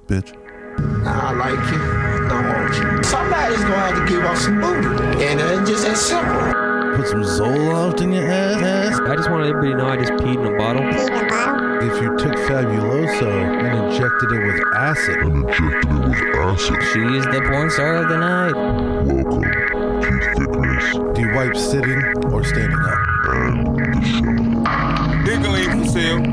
bitch. I like you. I want you. Somebody's gonna have to give up some booty. And it's just that simple. Put some Zoloft in your ass. I just want everybody to know I just peed in a bottle. If you took Fabuloso and injected it with acid. She is the porn star of the night. Welcome to Thickness Do you wipe sitting or standing up? and the Show. Digging ain't for sale. You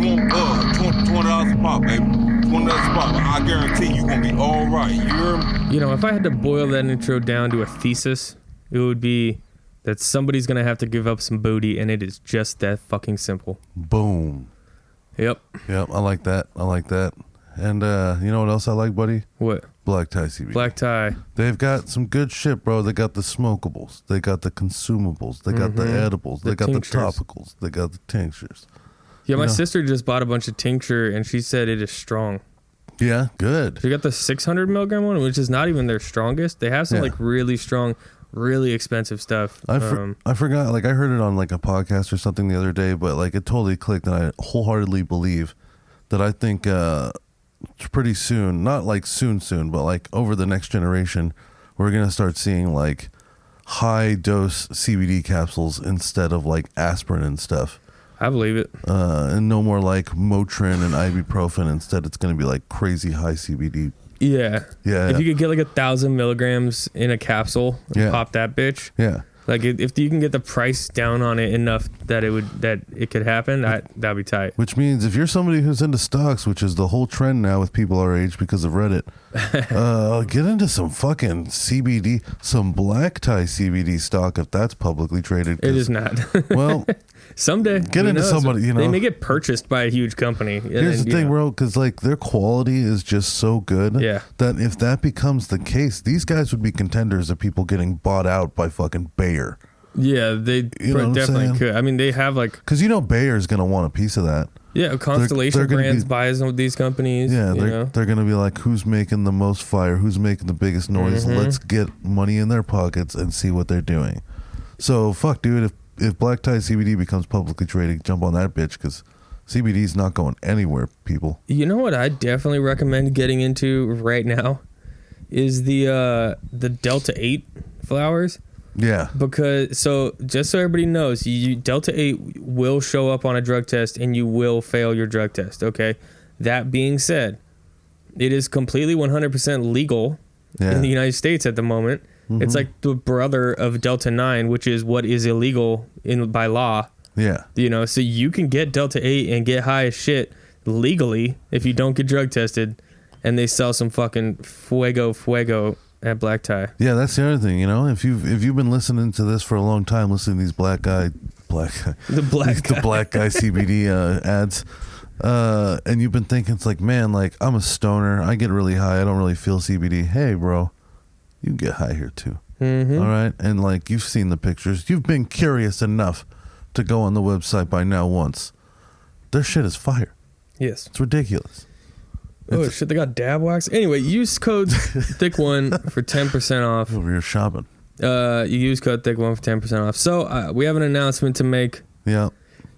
want $20 a pop, baby. $20 a pop. I guarantee you gonna be all right. You hear me? You know, if I had to boil that intro down to a thesis, it would be that somebody's gonna have to give up some booty, and it is just that fucking simple. Boom. Yep. Yep, I like that. And you know what else I like, buddy? What? Black Tie CBD. Black tie. They've got some good shit, bro. They got the smokables. They got the consumables. They got the edibles. The they got tinctures. the topicals. They got the tinctures. Yeah, my You know? sister just bought a bunch of tincture, and she said it is strong. Yeah, good. They got the 600 milligram one, which is not even their strongest. They have some Yeah. like really strong, really expensive stuff. I forgot, like I heard it on like a podcast or something the other day, but like it totally clicked, and I wholeheartedly believe that I think pretty soon, not like soon, but like over the next generation, we're going to start seeing like high dose CBD capsules instead of like aspirin and stuff. I believe it. And no more like Motrin and ibuprofen. Instead, it's going to be like crazy high CBD. Yeah. Yeah. If you could get like 1,000 milligrams in a capsule and pop that bitch. Yeah. Like if you can get the price down on it enough that it could happen, that'd be tight. Which means if you're somebody who's into stocks, which is the whole trend now with people our age because of Reddit, get into some fucking CBD, some black tie CBD stock if that's publicly traded. It is not. Well, someday get into somebody, you know. They may get purchased by a huge company. Here's the thing, bro, because like their quality is just so good that if that becomes the case, these guys would be contenders of people getting bought out by fucking Bayer. Yeah, they definitely could. I mean, they have like... Because you know Bayer's going to want a piece of that. Yeah, Constellation Brands buys these companies. Yeah, they're going to be like, who's making the most fire? Who's making the biggest noise? Mm-hmm. Let's get money in their pockets and see what they're doing. So, fuck, dude, if Black Tie CBD becomes publicly traded, jump on that bitch, because CBD's not going anywhere, people. You know what I definitely recommend getting into right now is the Delta 8 flowers. Yeah. Because, just so everybody knows, Delta 8 will show up on a drug test and you will fail your drug test, okay? That being said, it is completely 100% legal in the United States at the moment. Mm-hmm. It's like the brother of Delta 9, which is what is illegal by law. Yeah. You know, so you can get Delta 8 and get high as shit legally if you don't get drug tested, and they sell some fucking fuego at Black Tie. Yeah, that's the other thing, you know. If you've been listening to this for a long time, listening to these black guy CBD ads, and you've been thinking, it's like, man, like I'm a stoner, I get really high, I don't really feel CBD. Hey, bro, you can get high here too. Mm-hmm. All right, and like you've seen the pictures, you've been curious enough to go on the website by now once. Their shit is fire. Yes, it's ridiculous. Oh shit, they got dab wax. Anyway, use code THICK1 for 10% off. Over here shopping. You use code THICK1 for 10% off. So we have an announcement to make. Yeah.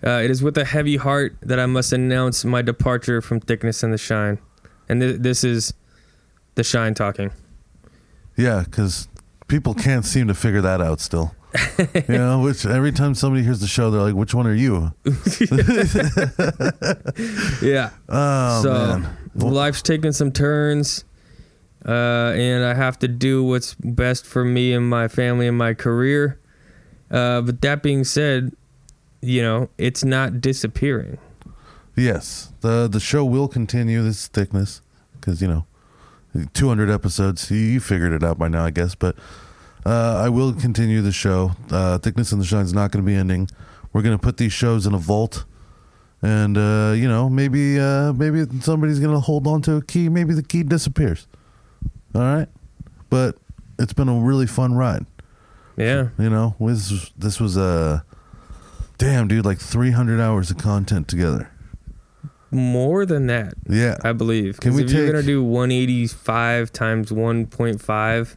It is with a heavy heart that I must announce my departure from Thickness and the Shine. And this is the Shine talking. Yeah, because people can't seem to figure that out still. You know, which every time somebody hears the show, they're like, which one are you? Yeah. Oh, so, man. Life's taking some turns, and I have to do what's best for me and my family and my career. But that being said, you know, it's not disappearing. Yes. The show will continue. This is Thickness, because, you know, 200 episodes. You figured it out by now, I guess. But I will continue the show. Thickness and the Shine is not going to be ending. We're going to put these shows in a vault. And, you know, maybe somebody's going to hold on to a key. Maybe the key disappears. All right? But it's been a really fun ride. Yeah. You know, this was damn, dude, like 300 hours of content together. More than that. Yeah. I believe. Because if you're going to do 185 times 1.5...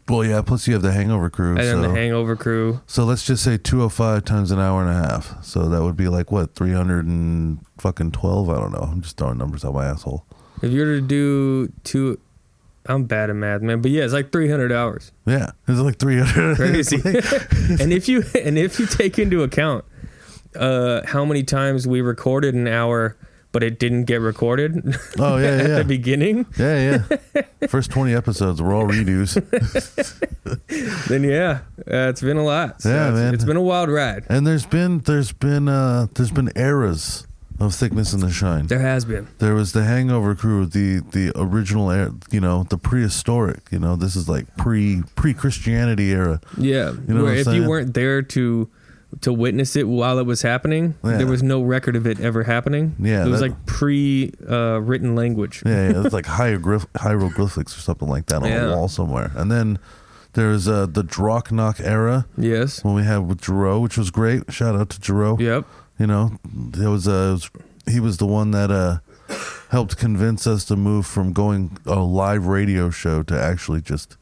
Well, yeah, plus you have the Hangover crew. And then the Hangover crew. So let's just say 205 times an hour and a half. So that would be like, what, 312? I don't know. I'm just throwing numbers out my asshole. If you were to do two, I'm bad at math, man, but yeah, it's like 300 hours. Yeah, it's like 300. Crazy. and if you take into account how many times we recorded an hour, but it didn't get recorded. Oh yeah, at yeah. the beginning. Yeah. First 20 episodes were all redos. Then yeah, it's been a lot. So Yeah, man. It's been a wild ride. And there's been eras of Thickness and the Shine. There has been. There was the Hangover crew, the original era, the prehistoric. This is like pre-Christianity era. Yeah, You know what where I'm if saying? you weren't there to witness it while it was happening, Yeah. there was no record of it ever happening. Yeah, it was that- like written language. Yeah, it's like hieroglyphics or something like that on Yeah. a wall somewhere. And then there's the Drocknock era Yes. when we had with Giroux, which was great. Shout out to Giroux. Yep. He was the one that helped convince us to move from going a live radio show to actually just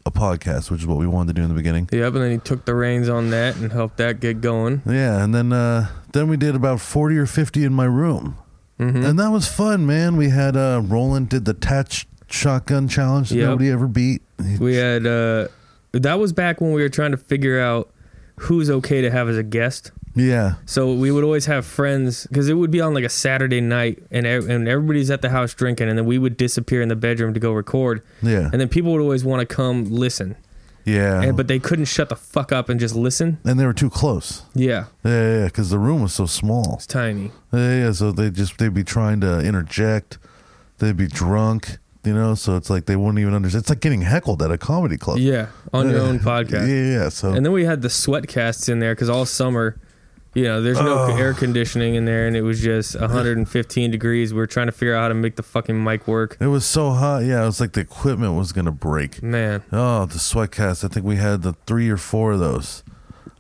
a podcast, which is what we wanted to do in the beginning. Yep. And then he took the reins on that and helped that get going. Yeah, and then we did about 40 or 50 in my room. Mm-hmm. And that was fun, man. We had Roland did the TATS shotgun challenge that Yep. nobody ever beat. We had that was back when we were trying to figure out who's okay to have as a guest. Yeah. So we would always have friends because it would be on like a Saturday night and everybody's at the house drinking, and then we would disappear in the bedroom to go record. Yeah. And then people would always want to come listen, Yeah. but they couldn't shut the fuck up and just listen. And they were too close. Yeah, Yeah, because the room was so small. it's tiny. Yeah, so they'd be trying to interject. They'd be drunk, so it's like they wouldn't even understand. It's like getting heckled at a comedy club. Yeah, on your own podcast. Yeah, so. And then we had the sweat casts in there because all summer, there's no air conditioning in there, and it was just 115 degrees. We were trying to figure out how to make the fucking mic work. It was so hot. Yeah, it was like the equipment was going to break. Man, Oh, the sweatcast. I think we had the 3 or 4 of those.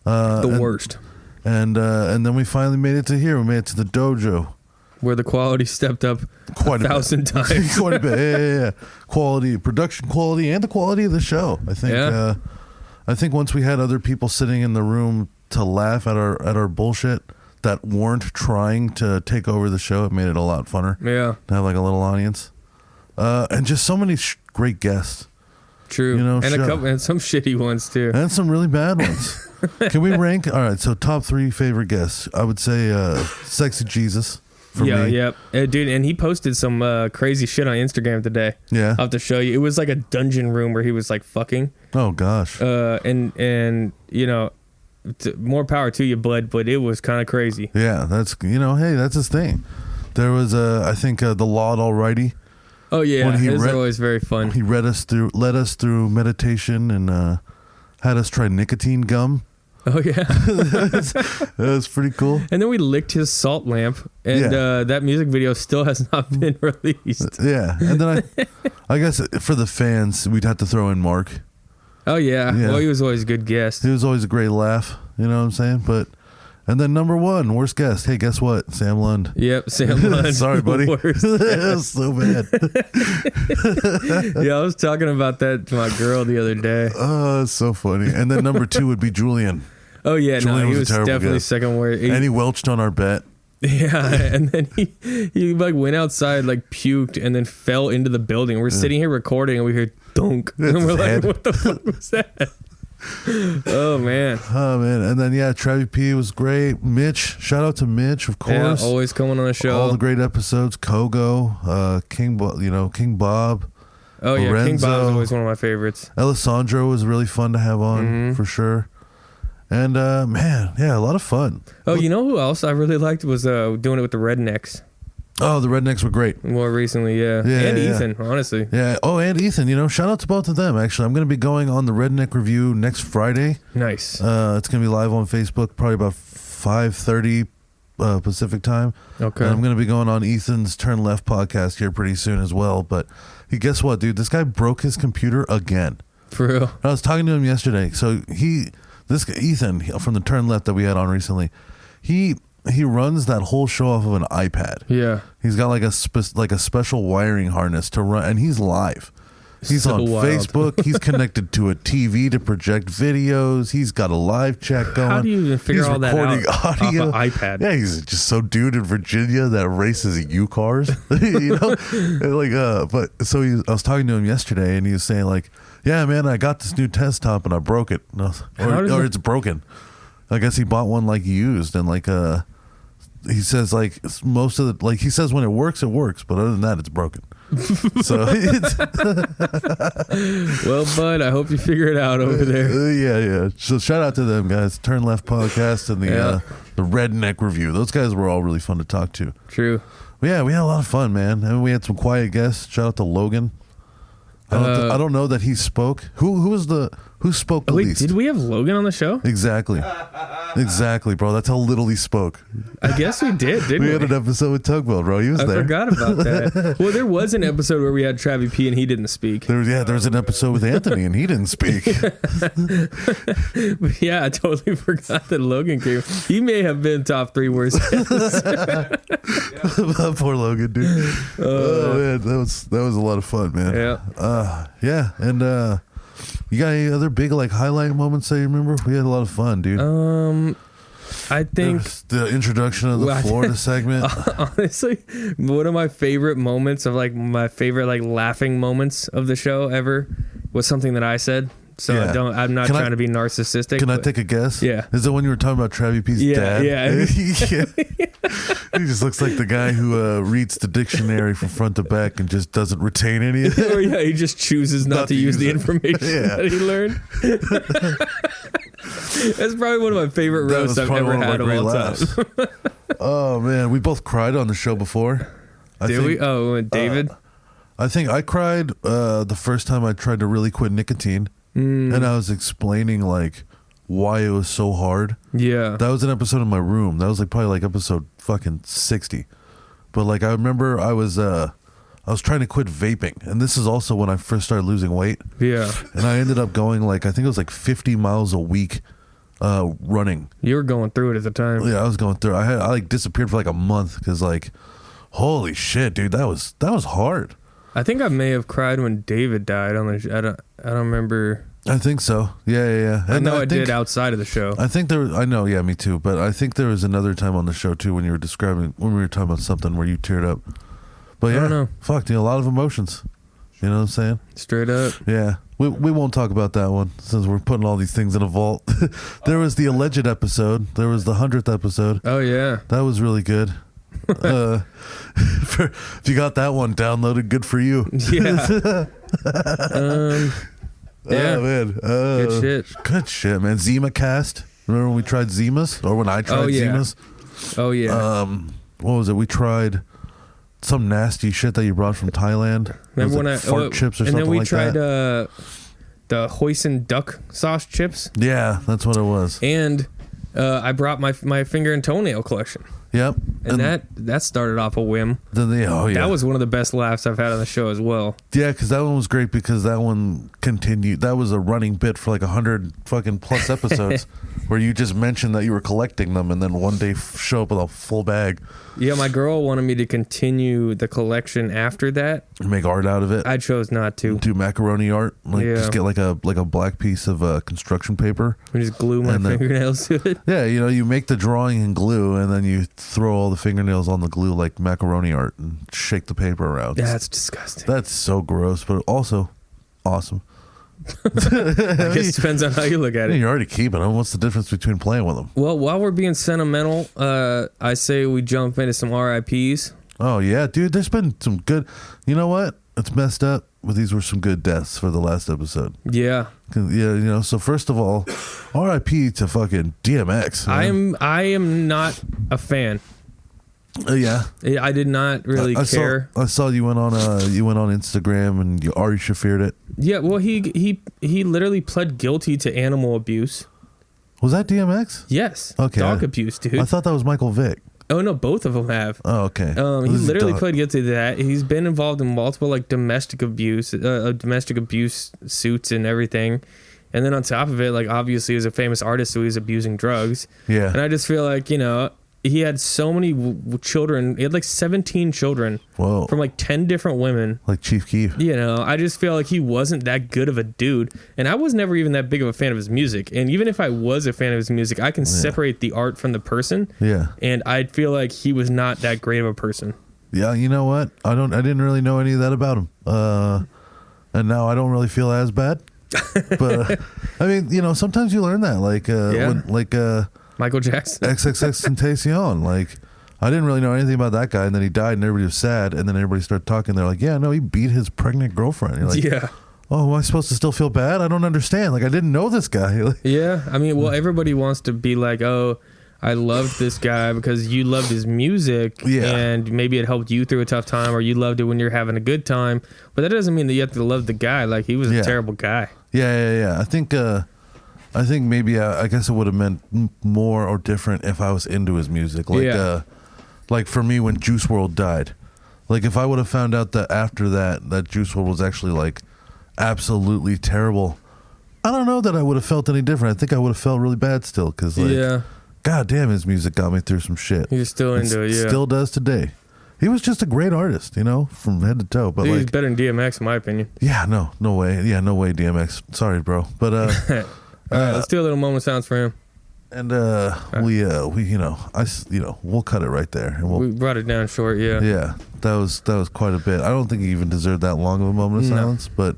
the worst. And then we finally made it to here. We made it to the dojo. Where the quality stepped up Quite a bit. 1,000 times. Quite a bit. Yeah. Quality, production quality, and the quality of the show. I think. Yeah. I think once we had other people sitting in the room to laugh at our bullshit that weren't trying to take over the show, it made it a lot funner Yeah, to have like a little audience. And just so many great guests. true. And and some shitty ones too. And some really bad ones. Can we rank? All right, so top 3 favorite guests. I would say Sexy Jesus for me. Yeah. Dude, and he posted some crazy shit on Instagram today. Yeah. I'll have to show you. It was like a dungeon room where he was like fucking. Oh, gosh. And more power to you, bud, but it was kind of crazy. Yeah, that's, hey, that's his thing. There was, I think, the Laud Alrighty. Oh, yeah. When he It was read- always very fun. He led us through meditation and had us try nicotine gum. Oh, yeah. That was pretty cool. And then we licked his salt lamp, and Yeah. that music video still has not been released. Yeah, and then I guess for the fans, we'd have to throw in Mark. Oh, yeah. Yeah. Well, he was always a good guest. He was always a great laugh. You know what I'm saying? And then number 1, worst guest. Hey, guess what? Sam Lund. Yep, Sam Lund. Sorry, buddy. Worst. It was so bad. Yeah, I was talking about that to my girl the other day. Oh, it's so funny. And then number 2 would be Julian. Oh, yeah. Julian No, he was a was terrible definitely guest. second word. And he welched on our bet. Yeah, and then he like went outside, like puked, and then fell into the building. We're sitting here recording, and we hear dunk, and That's we're his like, head. "What the fuck was that?" Oh man, Oh, man. And then, Travi P was great. Mitch. Shout out to Mitch, of yeah, course. always coming on the show. All the great episodes. Kogo, King Bob. Oh yeah, King Lorenzo. Bob's always one of my favorites. Alessandro was really fun to have on, Mm-hmm. for sure. And, man, yeah, a lot of fun. Oh, you know who else I really liked was doing it with the Rednecks Oh, the Rednecks were great. more recently. Yeah, Yeah, and yeah. Ethan, honestly. Yeah. Oh, and Ethan, shout out to both of them, actually. I'm going to be going on the Redneck Review next Friday. Nice. It's going to be live on Facebook, probably about 5:30 Pacific time. Okay. And I'm going to be going on Ethan's Turn Left podcast here pretty soon as well. But guess what, dude? This guy broke his computer again. For real. I was talking to him yesterday. So this guy, Ethan from the Turn Left that we had on recently, he runs that whole show off of an iPad. Yeah. He's got like a special wiring harness to run, and he's live. He's So on wild. Facebook. He's connected to a TV to project videos. He's got a live chat going. How do you even figure He's all that recording out audio. off an iPad? Yeah, he's just some dude in Virginia that races U cars. You know, And like but so I was talking to him yesterday, and he was saying like, "Yeah, man, I got this new test top and I broke it, or it's broken." I guess he bought one like used, and like he says like most of the like he says when it works, but other than that, it's broken. So it's, Well, bud, I hope you figure it out over there. yeah. So shout out to them guys, Turn Left Podcast and the Redneck Review. Those guys were all really fun to talk to. True. But yeah, we had a lot of fun, man, and we had some quiet guests. Shout out to Logan. I don't know that he spoke. Who spoke the Wait, least? did we have Logan on the show? Exactly, bro. That's how little he spoke. I guess we did, didn't we? We had an episode with Tugwell, bro. He was I there. forgot about that. Well, there was an episode where we had Travie P and he didn't speak. There was an episode with Anthony and he didn't speak. But yeah, I totally forgot that Logan came. He may have been top 3 worst. Poor Logan, dude. Oh man, that was a lot of fun, man. Yeah. And you got any other big like highlight moments that you remember? We had a lot of fun, dude. I think the introduction of the Florida segment. honestly, one of my favorite moments of like my favorite like laughing moments of the show ever was something that I said. So Yeah. I'm not trying to be narcissistic. Can I but- take a guess? Yeah. Is it when you were talking about Travie P's dad? Yeah. He just looks like the guy who reads the dictionary from front to back and just doesn't retain any of it. Or yeah, he just chooses not to use the it. information Yeah. that he learned. That's probably one of my favorite That roasts was I've probably ever one of my had of great all laughs. time. Oh man, we both cried on the show before. Did we? Oh, and David? I think I cried the first time I tried to really quit nicotine, and I was explaining like why it was so hard. Yeah. That was an episode in my room. That was like probably like episode fucking 60. But like I remember I was trying to quit vaping, and this is also when I first started losing weight. Yeah. And I ended up going like I think it was like 50 miles a week running. You were going through it at the time. Yeah, I was going through. I like disappeared for like a month because like holy shit, dude, that was hard. I think I may have cried when David died on the. I don't remember. I think so. Yeah. I know I think, did outside of the show. I think there. I know. Yeah, me too. But I think there was another time on the show too when you were describing when we were talking about something where you teared up. But yeah, I don't know. Fuck, dude, a lot of emotions. You know what I'm saying? Straight up. Yeah. We won't talk about that one since we're putting all these things in a vault. There was the alleged episode. There was the 100th episode. Oh yeah. That was really good. If you got that one downloaded, good for you. Yeah. Yeah. Oh, man. Good shit. Good shit, man. Zima cast. Remember when we tried Zimas? Or when I tried yeah. Zimas? Oh yeah. What was it? We tried some nasty shit that you brought from Thailand. It was Remember when like fart chips or and something then we like tried that. The hoisin duck sauce chips, Yeah, that's what it was. and I brought my finger and toenail collection, Yep. and that started off a whim. Then That was one of the best laughs I've had on the show as well. Yeah, because that one was great because that one continued. That was a running bit for like 100 fucking plus episodes where you just mentioned that you were collecting them and then one day show up with a full bag Yeah, my girl wanted me to continue the collection after that. and make art out of it. I chose not to. Do macaroni art. Like Yeah. just get like a black piece of construction paper. I just glue my And then- fingernails to it. Yeah, you make the drawing in glue and then you throw all the fingernails on the glue like macaroni art and shake the paper around. That's disgusting. That's so gross, but also awesome. I guess it depends on how you look at it. You're already keeping them. What's the difference between playing with them? Well, while we're being sentimental, I say we jump into some RIPs. Oh yeah, dude. There's been some good. You know what? It's messed up, but these were some good deaths for the last episode. Yeah, 'Cause, yeah, so first of all, R.I.P. to fucking DMX. man. I am not a fan. Yeah. I did not really care. I saw you went on Instagram and you Ari Shafired it. Yeah, well, he literally pled guilty to animal abuse. Was that DMX? Yes. Okay. Dog abuse, dude. I thought that was Michael Vick. Oh no, both of them have. Oh, okay. He This is literally dog- pled guilty to that. He's been involved in multiple like domestic abuse suits and everything. And then on top of it, like obviously he's a famous artist, so he's abusing drugs. Yeah. And I just feel like, he had so many children. He had like 17 children Whoa. from like 10 different women. Like Chief Keef. You know, I just feel like he wasn't that good of a dude. And I was never even that big of a fan of his music. And even if I was a fan of his music, I can separate the art from the person. Yeah. And I feel like he was not that great of a person. Yeah, you know what? I didn't really know any of that about him. And now I don't really feel as bad. But I mean, you know, sometimes you learn that, like Michael Jackson. XXXTentacion. Like, I didn't really know anything about that guy, and then he died, and everybody was sad, and then everybody started talking. They're like, "Yeah, no, he beat his pregnant girlfriend." You're like, Yeah. "Oh, am I supposed to still feel bad? I don't understand. Like, I didn't know this guy." Like, Yeah. I mean, well, everybody wants to be like, oh, I loved this guy because you loved his music, and maybe it helped you through a tough time, or you loved it when you're having a good time. But that doesn't mean that you have to love the guy. Like, he was a terrible guy. Yeah. I think maybe I guess it would have meant more or different if I was into his music. Like, like for me when Juice WRLD died. Like, if I would have found out that after that Juice WRLD was actually like absolutely terrible, I don't know that I would have felt any different. I think I would have felt really bad still, because like, God damn, his music got me through some shit. He's still into it. Yeah, still does today. He was just a great artist, you know, from head to toe. But he's like, better than DMX, in my opinion. Yeah, no way. Yeah, no way, DMX. Sorry, bro. But all right, let's do a little moment of silence for him. And we we'll cut it right there, and we brought it down short. Yeah, that was quite a bit. I don't think he even deserved that long of a moment of silence, but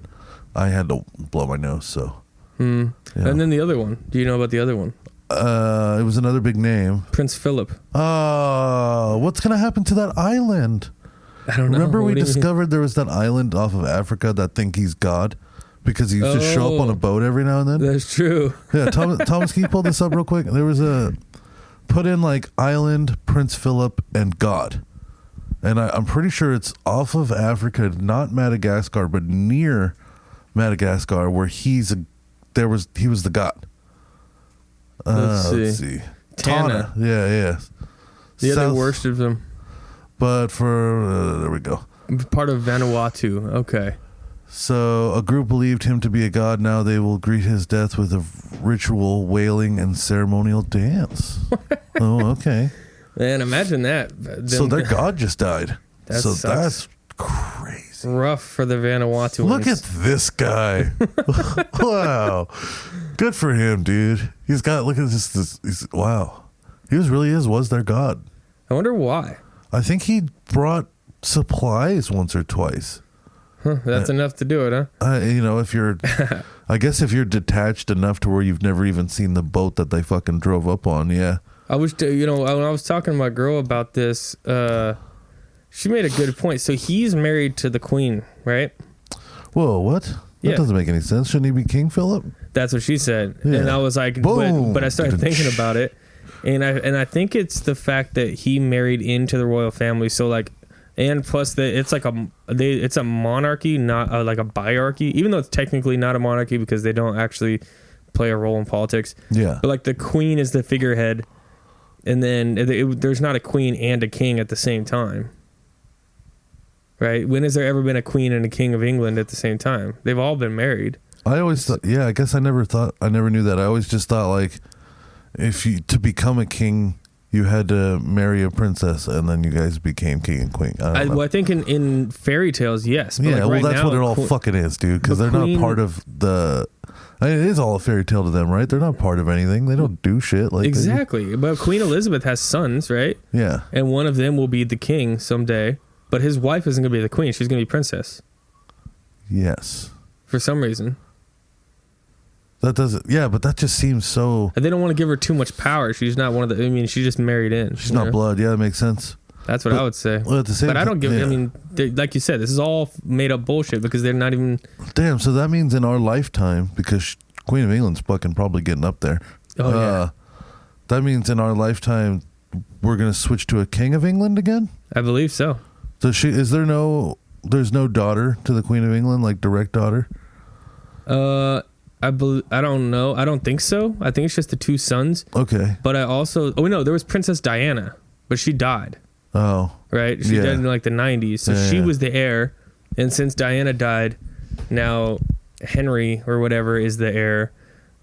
I had to blow my nose. So, and then the other one. Do you know about the other one? It was another big name, Prince Philip. What's gonna happen to that island? I don't know. Remember we discovered there was that island off of Africa that think he's God because he used to show up on a boat every now and then. That's true. Yeah, Thomas, can you pull this up real quick? There was put in like island, Prince Philip, and God, and I'm pretty sure it's off of Africa, not Madagascar, but near Madagascar, where he was the god. Let's see. Tana. Yeah. Yeah, they worshipped him. But for there we go. Part of Vanuatu. Okay. So a group believed him to be a god. Now they will greet his death with a ritual wailing and ceremonial dance. Oh, okay. Man, imagine that. So their god just died. So sucks. That's crazy. Rough for the Vanuatuans. Look at this guy. Wow. Good for him, dude. He's got, look at this. Wow. He was their god. I wonder why. I think he brought supplies once or twice. That's enough to do it, huh? You know, if you're, I guess if you're detached enough to where you've never even seen the boat that they fucking drove up on, yeah. I was, when I was talking to my girl about this, she made a good point. So he's married to the queen, right? Whoa, what? That doesn't make any sense. Shouldn't he be King Philip? That's what she said. Yeah. And I was like, but I started thinking about it. And I think it's the fact that he married into the royal family. So like, and plus that it's like it's a monarchy, not like a biarchy, even though it's technically not a monarchy because they don't actually play a role in politics. Yeah. But like the queen is the figurehead. And then there's not a queen and a king at the same time. Right? When has there ever been a queen and a king of England at the same time? They've all been married. I always thought, I guess I never knew that. I always just thought like, to become a king, you had to marry a princess and then you guys became king and queen. I think in fairy tales, yes. But like that's what it all fucking is, dude. Because they're not part of the. I mean, it is all a fairy tale to them, right? They're not part of anything. They don't do shit like exactly. But Queen Elizabeth has sons, right? Yeah. And one of them will be the king someday. But his wife isn't going to be the queen. She's going to be princess. Yes. For some reason. That doesn't. Yeah, but that just seems so. And they don't want to give her too much power. She's not one of the. I mean, she just married in. She's not blood. Yeah, that makes sense. That's what I would say. Well, at the same but I don't give. Yeah. I mean, like you said, this is all made up bullshit because they're not even. Damn. So that means in our lifetime, because Queen of England's fucking probably getting up there. Oh yeah. That means in our lifetime, we're gonna switch to a King of England again. I believe so. So there's no daughter to the Queen of England, like direct daughter? I don't know. I don't think so. I think it's just the two sons. Okay. But I also no, there was Princess Diana, but she died. Oh. Right? She died in like the 90s. So she was the heir. And since Diana died, now Henry or whatever is the heir.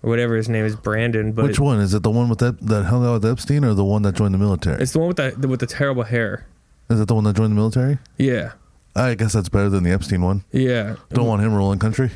or whatever his name is, Brandon. But Which one? Is it the one with that hung out with Epstein, or the one that joined the military? it's the one with the terrible hair. Is it the one that joined the military? Yeah. I guess that's better than the Epstein one. Yeah. Don't want him ruling country.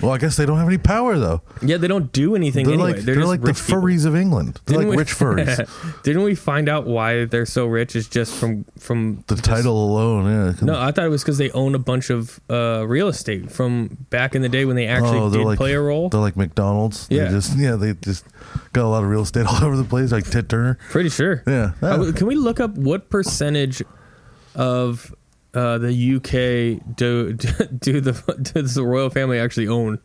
Well, I guess they don't have any power, though. Yeah, they don't do anything They're anyway. like, they're they're just like the rich people. furries of England. They're Didn't like we- rich furries. Didn't we find out why they're so rich? Is just from The title alone, yeah. No, I thought it was because they own a bunch of real estate from back in the day when they actually they're did like, play a role. They're like McDonald's. Yeah. They just got a lot of real estate all over the place, like Ted Turner. Pretty sure. Yeah. Can we look up what percentage of the UK does the royal family actually own?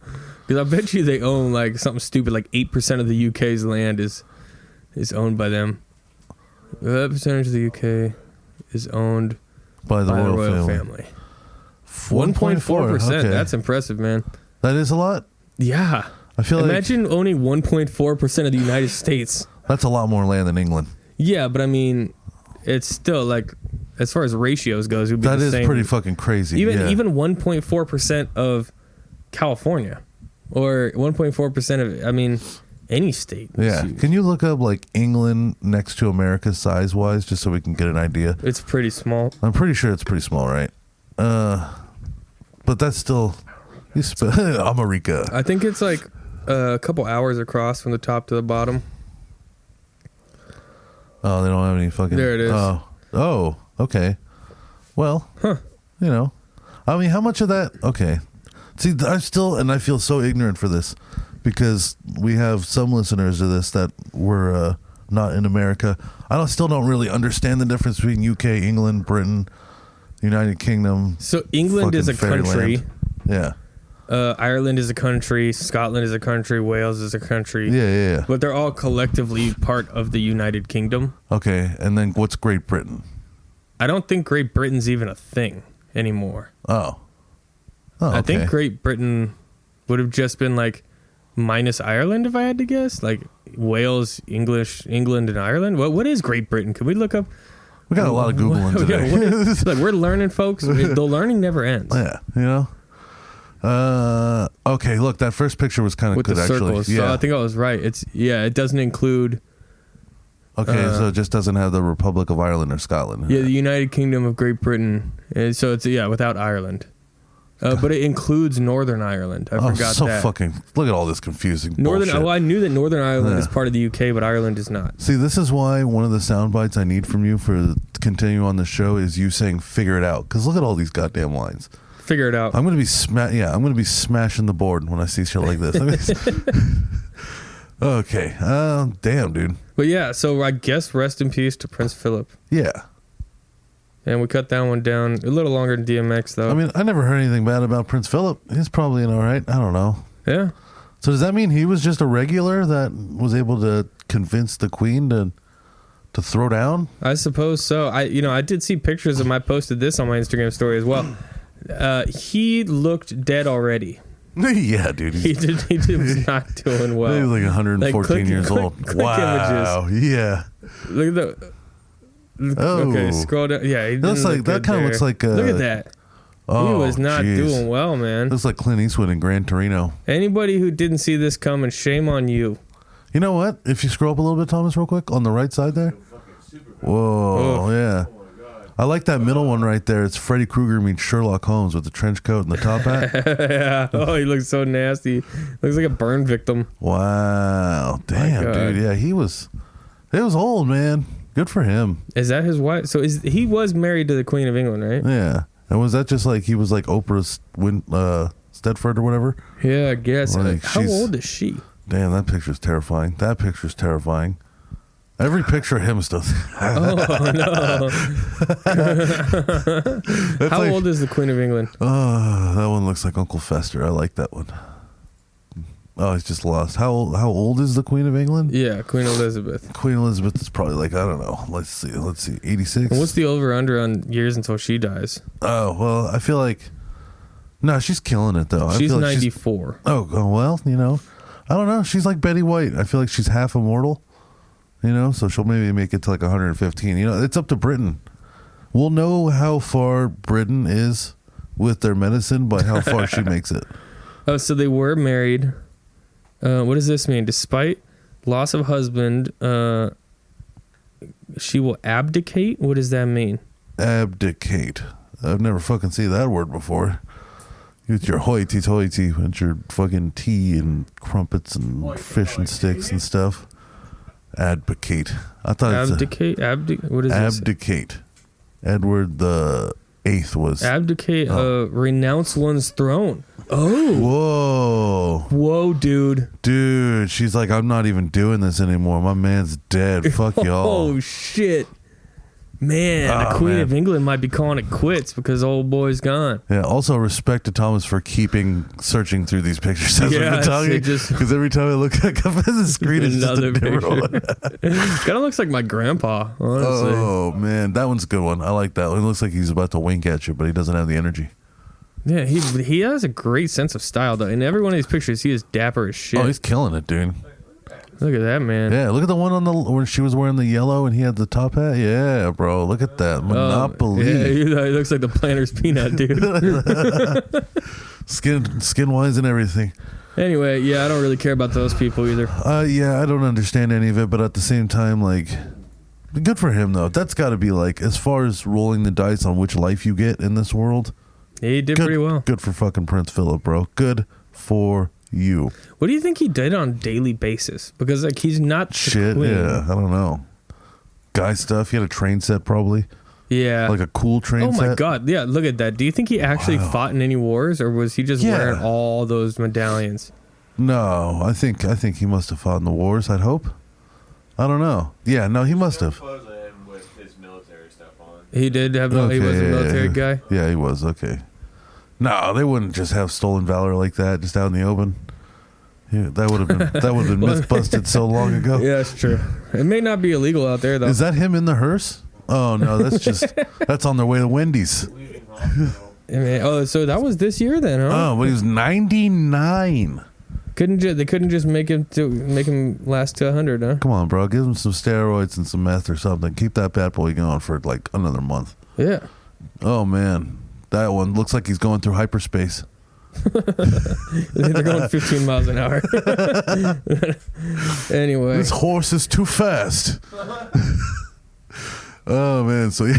Because I bet you they own like something stupid, like 8% of the UK's land is owned by them. What percentage of the UK is owned by the by royal, the family. 1.4%. Okay. That's impressive, man. That is a lot. Yeah. I feel like Imagine owning 1.4% of the United States. that's a lot more land than England. Yeah, but I mean, it's still like, as far as ratios goes, it would be That the is same. pretty fucking crazy. Even 1.4%. of California, or 1.4% of, I mean, any state. Yeah. Can you look up like England next to America size wise, just so we can get an idea? It's pretty small. I'm pretty sure it's pretty small, right? But that's still America. I think it's like a couple hours across from the top to the bottom. Oh, they don't have any fucking. There it is. Oh, okay. Well, you know, I mean, how much of that? Okay. See, I feel so ignorant for this because we have some listeners to this that were not in America. Still don't really understand the difference between UK, England, Britain, United Kingdom. So England is a fucking country. fairyland. Yeah. Ireland is a country. Scotland is a country. Wales is a country. Yeah. But they're all collectively part of the United Kingdom. Okay, and then what's Great Britain? I don't think Great Britain's even a thing anymore. Oh, I think okay. Great Britain would have just been like minus Ireland, if I had to guess. Like Wales, England, and Ireland. What is Great Britain? Can we look up? We got a lot of Googling today. Look, we're learning, folks. The learning never ends. Yeah, you know. Okay, look, that first picture was kind of With good, the actually. circles. Yeah. So I think I was right. It doesn't include. Okay, so it just doesn't have the Republic of Ireland or Scotland. Yeah, the United Kingdom of Great Britain. And so it's without Ireland. But it includes Northern Ireland. I forgot so that. fucking look at all this confusing Northern. bullshit. Well, I knew that Northern Ireland Yeah. is part of the UK, but Ireland is not. See, this is why one of the sound bites I need from you for continue on the show is you saying "figure it out." Because look at all these goddamn lines. Figure it out. I'm gonna be I'm gonna be smashing the board when I see shit like this. Okay, damn, dude. But yeah, so I guess rest in peace to Prince Philip. Yeah, And we cut that one down a little longer than DMX, though. I mean, I never heard anything bad about Prince Philip. He's probably an all right. I don't know. yeah. So does that mean he was just a regular that was able to convince the Queen to throw down? I suppose so. I did see pictures of him. I posted this on my Instagram story as well. He looked dead already. Yeah, dude. He was not doing well. He was like 114 years old. Wow. Images. Yeah. Look at the. Oh. Okay, scroll down. Yeah, he Looks didn't like look that good kind of there. looks like. Look at that. Oh, He was not geez. doing well, man. Looks like Clint Eastwood in Gran Torino. Anybody who didn't see this coming, shame on you. know what? If you scroll up a little bit, Thomas, real quick, on the right side there. Whoa, yeah. I like that middle one right there. It's Freddy Krueger meets Sherlock Holmes with the trench coat and the top hat. Yeah. Oh, he looks so nasty. Looks like a burn victim. Wow. Damn, God. dude. Yeah, he was old, man. Good for him. Is that his wife? So he was married to the Queen of England, right? Yeah. And was that just like he was like Oprah's Stedford or whatever? Yeah, I guess. Like, How she's- old is she? Damn, that picture's terrifying. Every picture of him is still. Oh no! How like- old is the Queen of England? Oh, that one looks like Uncle Fester. I like that one. Oh, he's just lost. How old is the Queen of England? Yeah, Queen Elizabeth. Queen Elizabeth is probably like, I don't know. Let's see, 86. And what's the over/under on years until she dies? Oh, well, I feel like no, she's killing it though. I She's feel like 94. Oh, well, I don't know. She's like Betty White. I feel like she's half immortal. So she'll maybe make it to like 115. It's up to Britain. We'll know how far Britain is with their medicine by how far she makes it. Oh, so they were married. What does this mean? Despite loss of husband, she will abdicate? What does that mean? Abdicate. I've never fucking seen that word before. With your hoity-toity and your fucking tea and crumpets and fish and sticks and stuff. Advocate. I thought Abdicate? What is this? Abdicate. Edward the Eighth was. Abdicate, renounce one's throne. Oh. Whoa, dude. Dude, she's like, I'm not even doing this anymore. My man's dead. Fuck y'all. Oh, shit. Man, the Queen of England might be calling it quits because old boy's gone. Yeah, also respect to Thomas for searching through these pictures as we've been talking. Because every time I look up at the screen, it's another just a different one. Kind of looks like my grandpa, honestly. Oh, man. That one's a good one. I like that one. It looks like he's about to wink at you, but he doesn't have the energy. Yeah, he has a great sense of style, though. In every one of these pictures, he is dapper as shit. Oh, he's killing it, dude. Look at that, man. Yeah, look at the one where she was wearing the yellow and he had the top hat. Yeah, bro. Look at that. Monopoly. Yeah, he looks like the planter's peanut, dude. Skin wise and everything. Anyway, yeah, I don't really care about those people either. Yeah, I don't understand any of it, but at the same time, like, good for him, though. That's got to be, like, as far as rolling the dice on which life you get in this world. He did pretty well. Good for fucking Prince Philip, bro. Good for you. What do you think he did on a daily basis? Because, like, he's not the queen. Yeah, I don't know. Guy stuff. He had a train set, probably. Yeah. Like a cool train set. Oh, my God. Yeah, look at that. Do you think he actually fought in any wars, or was he just wearing all those medallions? No, I think he must have fought in the wars, I'd hope. I don't know. Yeah, no, he must have. With his military stuff on. He did have he was a military guy? Yeah, he was. Okay. No, they wouldn't just have stolen valor like that just out in the open. Yeah, that would have been myth busted so long ago. Yeah, that's true. It may not be illegal out there though. Is that him in the hearse? Oh no, that's on their way to Wendy's. So that was this year then, huh? Oh, but he was 99. They couldn't just make him last to 100, huh? Come on, bro. Give him some steroids and some meth or something. Keep that bad boy going for like another month. Yeah. Oh man, that one looks like he's going through hyperspace. They're going 15 miles an hour. Anyway, this horse is too fast. Oh man, so yeah,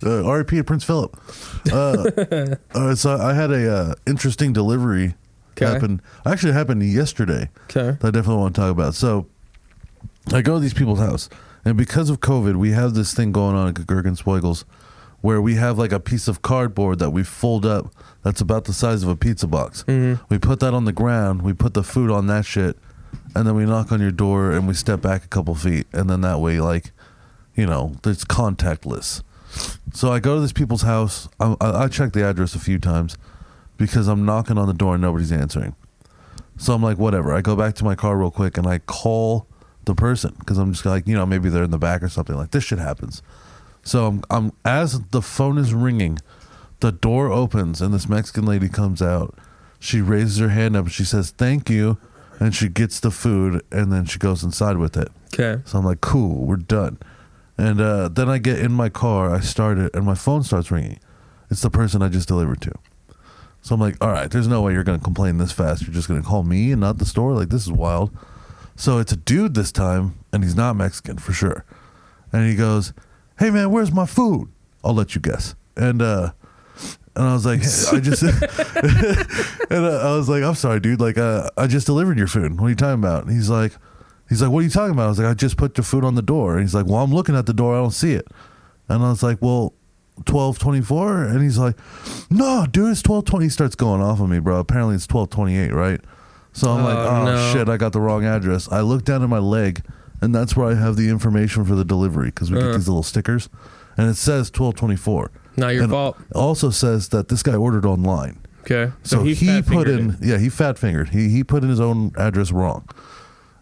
R.I.P. to Prince Philip. So I had a interesting delivery happen. Actually, it happened yesterday. Okay, that I definitely want to talk about. So I go to these people's house, and because of COVID, we have this thing going on at Gergenspiegels where we have like a piece of cardboard that we fold up that's about the size of a pizza box. Mm-hmm. We put that on the ground, we put the food on that shit, and then we knock on your door and we step back a couple feet, and then that way, like, you know, it's contactless. So I go to this people's house. I check the address a few times because I'm knocking on the door and nobody's answering. So I'm like, whatever. I go back to my car real quick and I call the person because I'm just like, you know, maybe they're in the back or something. Like, this shit happens. So I'm as the phone is ringing, the door opens and this Mexican lady comes out. She raises her hand up and she says, "Thank you," and she gets the food and then she goes inside with it. Okay. So I'm like, cool, we're done. And then I get in my car, I start it, and my phone starts ringing. It's the person I just delivered to. So I'm like, all right, there's no way you're going to complain this fast. You're just going to call me and not the store? Like, this is wild. So it's a dude this time, and he's not Mexican for sure. And he goes, "Hey man, where's my food?" I'll let you guess. And I was like, I was like, "I'm sorry, dude. Like, I just delivered your food. What are you talking about?" And he's like, "What are you talking about?" I was like, "I just put the food on the door." And he's like, "Well, I'm looking at the door. I don't see it." And I was like, "Well, 12:24." And he's like, "No, dude, it's 12:20." He starts going off on me, bro. Apparently it's 12:28, right? So I'm like, "Oh no. Shit, I got the wrong address." I look down at my leg, and that's where I have the information for the delivery because we get these little stickers, and it says 12:24. Not your fault. It also says that this guy ordered online. Okay. So he put in, he fat fingered. He put in his own address wrong.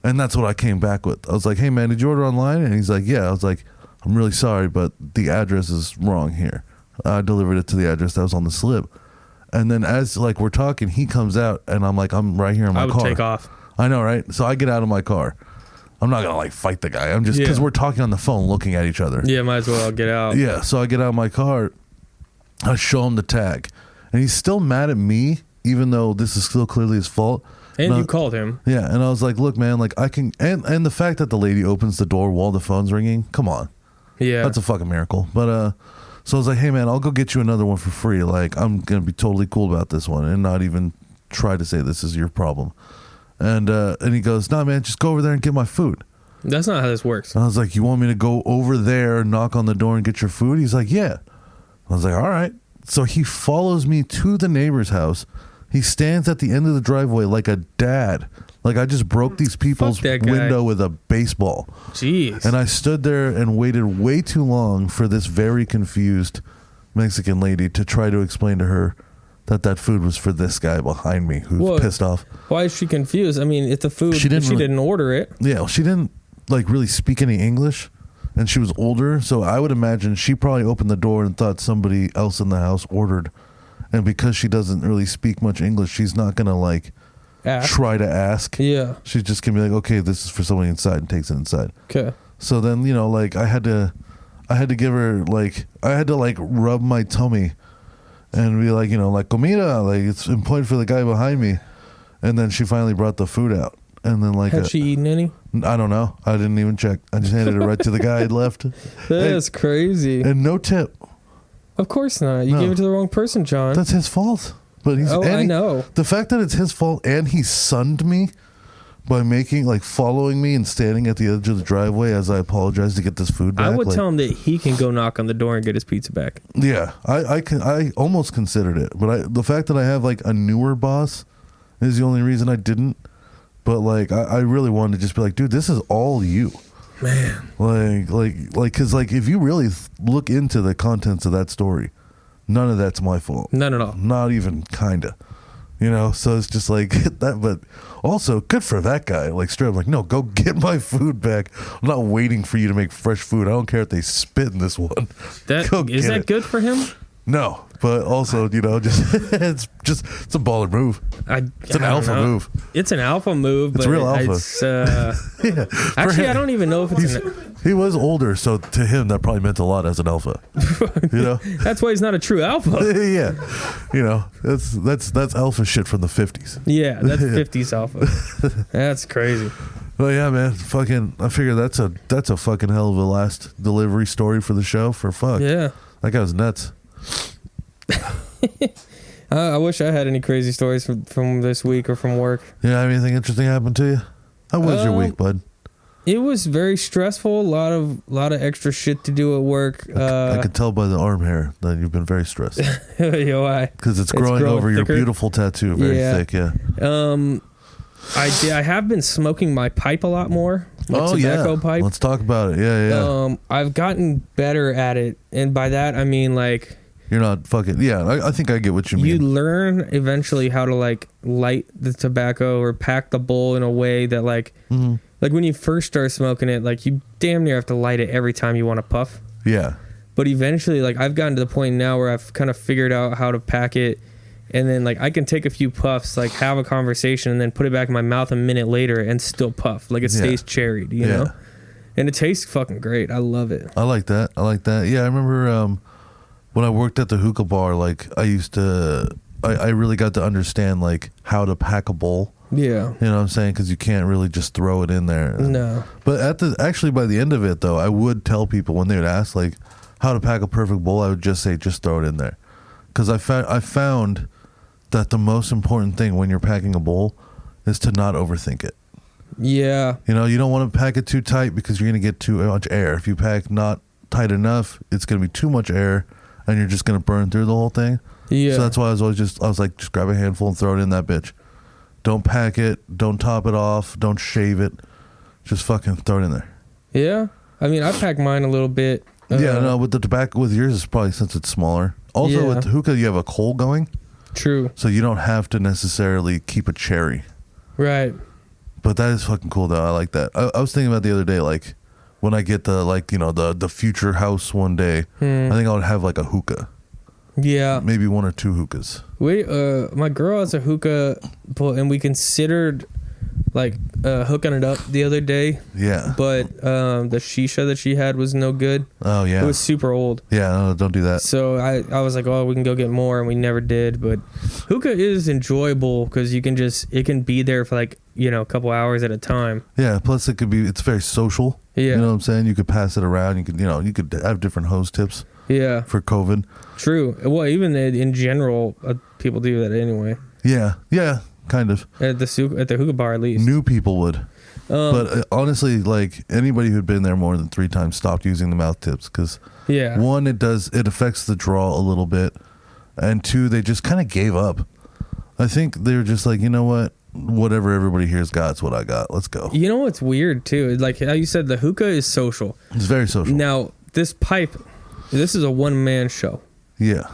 And that's what I came back with. I was like, "Hey man, did you order online?" And he's like, "Yeah." I was like, "I'm really sorry, but the address is wrong here. I delivered it to the address that was on the slip." And then as like we're talking, he comes out and I'm like, "I'm right here in my car." I would take off. I know, right? So I get out of my car. I'm not going to like fight the guy. I'm just, because we're talking on the phone looking at each other. Yeah, might as well get out. Yeah, so I get out of my car. I show him the tag. And he's still mad at me, even though this is still clearly his fault. And you called him. Yeah, and I was like, look, man, like I can, and the fact that the lady opens the door while the phone's ringing, come on. Yeah. That's a fucking miracle. But, so I was like, hey, man, I'll go get you another one for free. Like, I'm going to be totally cool about this one and not even try to say this is your problem. And he goes, nah, man, just go over there and get my food. That's not how this works. And I was like, you want me to go over there, knock on the door and get your food? He's like, yeah. I was like, all right. So he follows me to the neighbor's house. He stands at the end of the driveway like a dad. Like I just broke these people's window with a baseball. Jeez. And I stood there and waited way too long for this very confused Mexican lady to try to explain to her that food was for this guy behind me who's pissed off. Why is she confused? I mean, if the food, she didn't order it. Yeah, she didn't like really speak any English. And she was older, so I would imagine she probably opened the door and thought somebody else in the house ordered. And because she doesn't really speak much English, she's not going to like try to ask. Yeah. She's just going to be like, okay, this is for somebody inside, and takes it inside. Okay. So then, you know, like I had to give her like, I had to like rub my tummy and be like, you know, like comida, like it's important for the guy behind me. And then she finally brought the food out. And then like, had she eaten any? I don't know. I didn't even check. I just handed it right to the guy and left. That's crazy. And no tip. Of course not. You gave it to the wrong person, John. That's his fault. But I know. The fact that it's his fault and he sunned me by following me and standing at the edge of the driveway as I apologized to get this food back. I would tell him that he can go knock on the door and get his pizza back. Yeah, I almost considered it, but the fact that I have like a newer boss is the only reason I didn't. But like I really wanted to just be like, dude, this is all you. Man, because if you really look into the contents of that story, none of that's my fault. None at all. Not even kinda, you know. So it's just like that. But also, good for that guy. Like straight up, like, no, go get my food back. I'm not waiting for you to make fresh food. I don't care if they spit in this one. Is that good for him? No, but also, you know, it's a baller move. It's an alpha move. It's an alpha move, but it's real alpha. Yeah. Actually, I don't even know if it's he was older, so to him that probably meant a lot as an alpha. You know, that's why he's not a true alpha. Yeah, you know, that's alpha shit from the 50s. Yeah, that's 50s alpha. That's crazy. Well, yeah, man. I figure that's a fucking hell of a last delivery story for the show. Yeah, that guy was nuts. I wish I had any crazy stories from this week or from work. Yeah, anything interesting happened to you? How was your week, bud? It was very stressful. A lot of extra shit to do at work. I could tell by the arm hair that you've been very stressed. Yo, why? Because it's growing over thicker. Your beautiful tattoo, very thick. Yeah. I have been smoking my pipe a lot more. Tobacco pipe. Let's talk about it. Yeah. I've gotten better at it, and by that I mean like. You're not fucking... Yeah, I think I get what you mean. You learn eventually how to, like, light the tobacco or pack the bowl in a way that, like... Mm-hmm. Like, when you first start smoking it, like, you damn near have to light it every time you want to puff. Yeah. But eventually, like, I've gotten to the point now where I've kind of figured out how to pack it. And then, like, I can take a few puffs, like, have a conversation, and then put it back in my mouth a minute later and still puff. Like, it stays cherried, you know? And it tastes fucking great. I love it. I like that. Yeah, I remember... when I worked at the hookah bar, like I used to, I really got to understand like how to pack a bowl. Yeah. You know what I'm saying? Because you can't really just throw it in there. No. But by the end of it though, I would tell people when they would ask like how to pack a perfect bowl, I would just say, just throw it in there. Because I found that the most important thing when you're packing a bowl is to not overthink it. Yeah. You know, you don't want to pack it too tight because you're going to get too much air. If you pack not tight enough, it's going to be too much air. And you're just going to burn through the whole thing. Yeah. So that's why I was like, just grab a handful and throw it in that bitch. Don't pack it. Don't top it off. Don't shave it. Just fucking throw it in there. Yeah. I mean, I pack mine a little bit. Yeah, no, with the tobacco, with yours, it's probably since it's smaller. Also, with the hookah, you have a coal going. True. So you don't have to necessarily keep a cherry. Right. But that is fucking cool, though. I like that. I was thinking about the other day, like, when I get the future house one day, I think I would have like a hookah. Yeah. Maybe one or two hookahs. My girl has a hookah, and we considered like hooking it up the other day, Yeah. but the shisha that she had was no good. Oh yeah. It was super old. Yeah. No, don't do that. So I was like, oh, we can go get more, and we never did. But hookah is enjoyable because it can be there for like, a couple hours at a time. Yeah. Plus, it's very social. Yeah. You know what I'm saying? You could pass it around. You could have different hose tips. Yeah. For COVID. True. Well, even in general, people do that anyway. Yeah. Yeah. Kind of. At the hookah bar, at least. New people would. But honestly, like anybody who'd been there more than 3 times stopped using the mouth tips because yeah, 1, it affects the draw a little bit, and 2, they just kind of gave up. I think they're just like, you know what, whatever everybody here's got's what I got. Let's go. You know what's weird too? Like how you said, the hookah is social. It's very social. Now this is a one-man show. Yeah.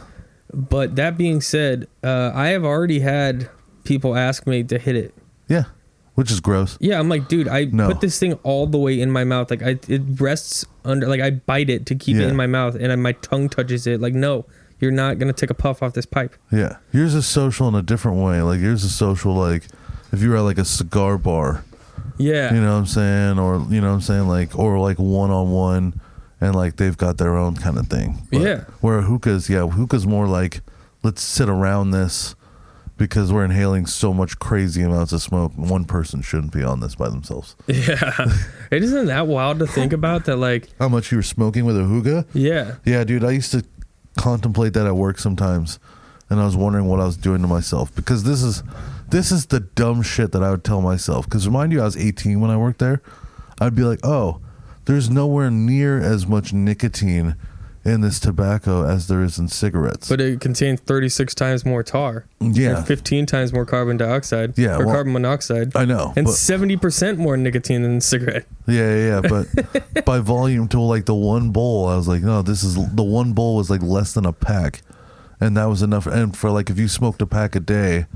But that being said, I have already had people ask me to hit it. Yeah. Which is gross. Yeah, I'm like, dude, I put this thing all the way in my mouth. Like it rests under, like I bite it to keep it in my mouth, and my tongue touches it. Like, no, you're not gonna take a puff off this pipe. Yeah, yours is social in a different way. Like yours is social, like if you were at like a cigar bar. Yeah. You know what I'm saying, or like, or like one-on-one, and like they've got their own kind of thing. But yeah. Where hookah's more like, let's sit around this. Because we're inhaling so much crazy amounts of smoke, one person shouldn't be on this by themselves. Yeah. It isn't that wild to think about that, like... How much you were smoking with a hookah? Yeah. Yeah, dude, I used to contemplate that at work sometimes. And I was wondering what I was doing to myself. Because this is the dumb shit that I would tell myself. Because remind you, I was 18 when I worked there. I'd be like, oh, there's nowhere near as much nicotine in this tobacco as there is in cigarettes. But it contains 36 times more tar. Yeah. Or 15 times more carbon dioxide. Yeah, Or carbon monoxide. I know. And 70% more nicotine than a cigarette. Yeah. But by volume to like the one bowl, I was like, no, the one bowl was like less than a pack. And that was enough. And for like, if you smoked a pack a day,